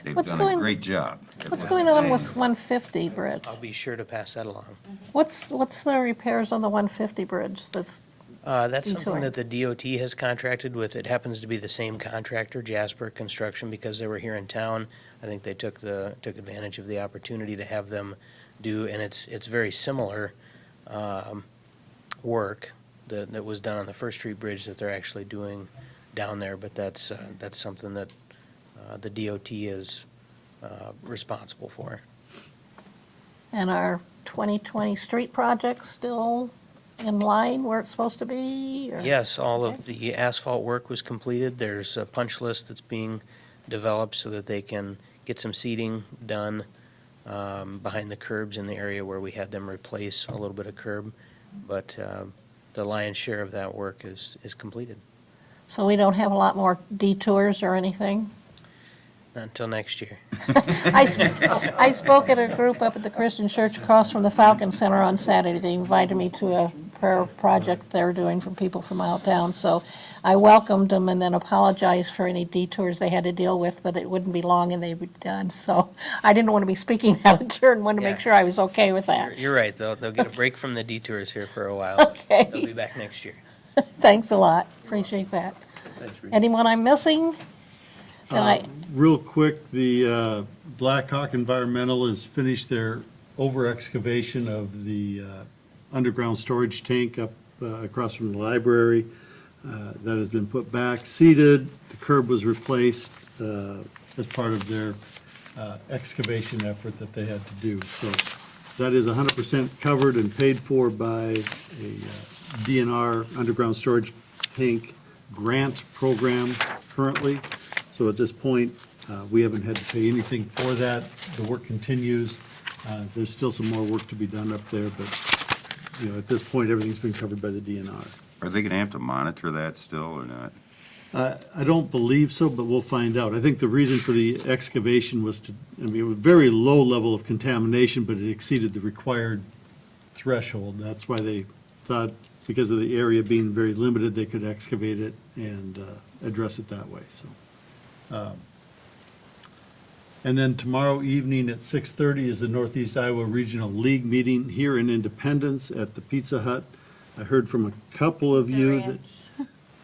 They've What's done going- a great job. What's going on with 150 bridge? I'll be sure to pass that along. What's the repairs on the 150 bridge that's That's something detouring? that the DOT has contracted with. It happens to be the same contractor, Jasper Construction, because they were here in town. I think they took advantage of the opportunity to have them do, and it's very similar work that was done on the First Street Bridge that they're actually doing down there, but that's something that the DOT is responsible for. And our 2020 street project still in line where it's supposed to be? or- Yes, all of the asphalt work was completed. There's a punch list that's being developed so that they can get some seeding done behind the curbs in the area where we had them replace a little bit of curb. But the lion's share of that work is completed. So we don't have a lot more detours or anything? Not until next year. I spoke at a group up at the Christian Church across from the Falcon Center on Saturday. They invited me to a prayer project they're doing for people from out of town. So I welcomed them and then apologized for any detours they had to deal with, but it wouldn't be long and they'd be done. So I didn't want to be speaking out of turn, wanted to make Yeah. sure I was okay with that. You're right, they'll get a break from the detours here for a while. Okay. They'll be back next year. Thanks a lot, appreciate that. Thanks, Rita. Anyone I'm missing? Then I- Real quick, the Blackhawk Environmental has finished their over-excavation of the underground storage tank up across from the library. That has been put back, seeded, the curb was replaced as part of their excavation effort that they had to do. So that is 100% covered and paid for by a DNR underground storage tank grant program currently. So at this point, we haven't had to pay anything for that. The work continues. There's still some more work to be done up there, but, at this point, everything's been covered by the DNR. Are they gonna have to monitor that still or not? I don't believe so, but we'll find out. I think the reason for the excavation was it was very low level of contamination, but it exceeded the required threshold. That's why they thought, because of the area being very limited, they could excavate it and address it that way, so. And then tomorrow evening at 6:30 is the Northeast Iowa Regional League meeting here in Independence at the Pizza Hut. I heard from a couple of you that.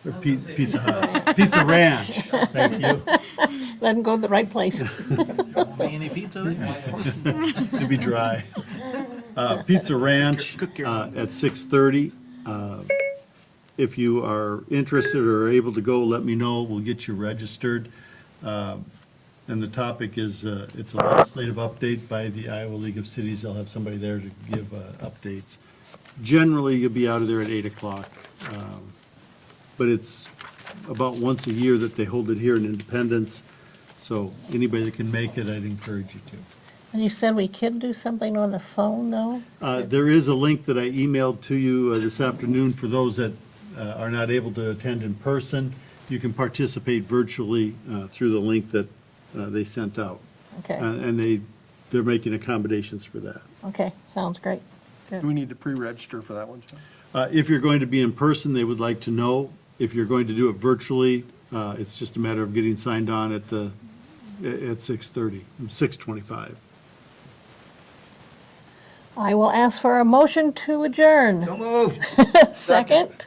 Or Pizza Hut, Pizza Ranch, thank you. Let them go to the right place. Any pizza there? It'd be dry. Pizza Ranch at 6:30. If you are interested or able to go, let me know. We'll get you registered. And the topic is, it's a legislative update by the Iowa League of Cities. They'll have somebody there to give updates. Generally, you'll be out of there at 8 o'clock. But it's about once a year that they hold it here in Independence. So anybody that can make it, I'd encourage you to. And you said we could do something on the phone, though? There is a link that I emailed to you this afternoon for those that are not able to attend in person. You can participate virtually through the link that they sent out. Okay, And they're making accommodations for that. okay, sounds great. Do we need to pre-register for that one, John? If you're going to be in person, they would like to know. If you're going to do it virtually, It's just a matter of getting signed on at 6:30, 6:25. I will ask for a motion to adjourn. So moved. Second?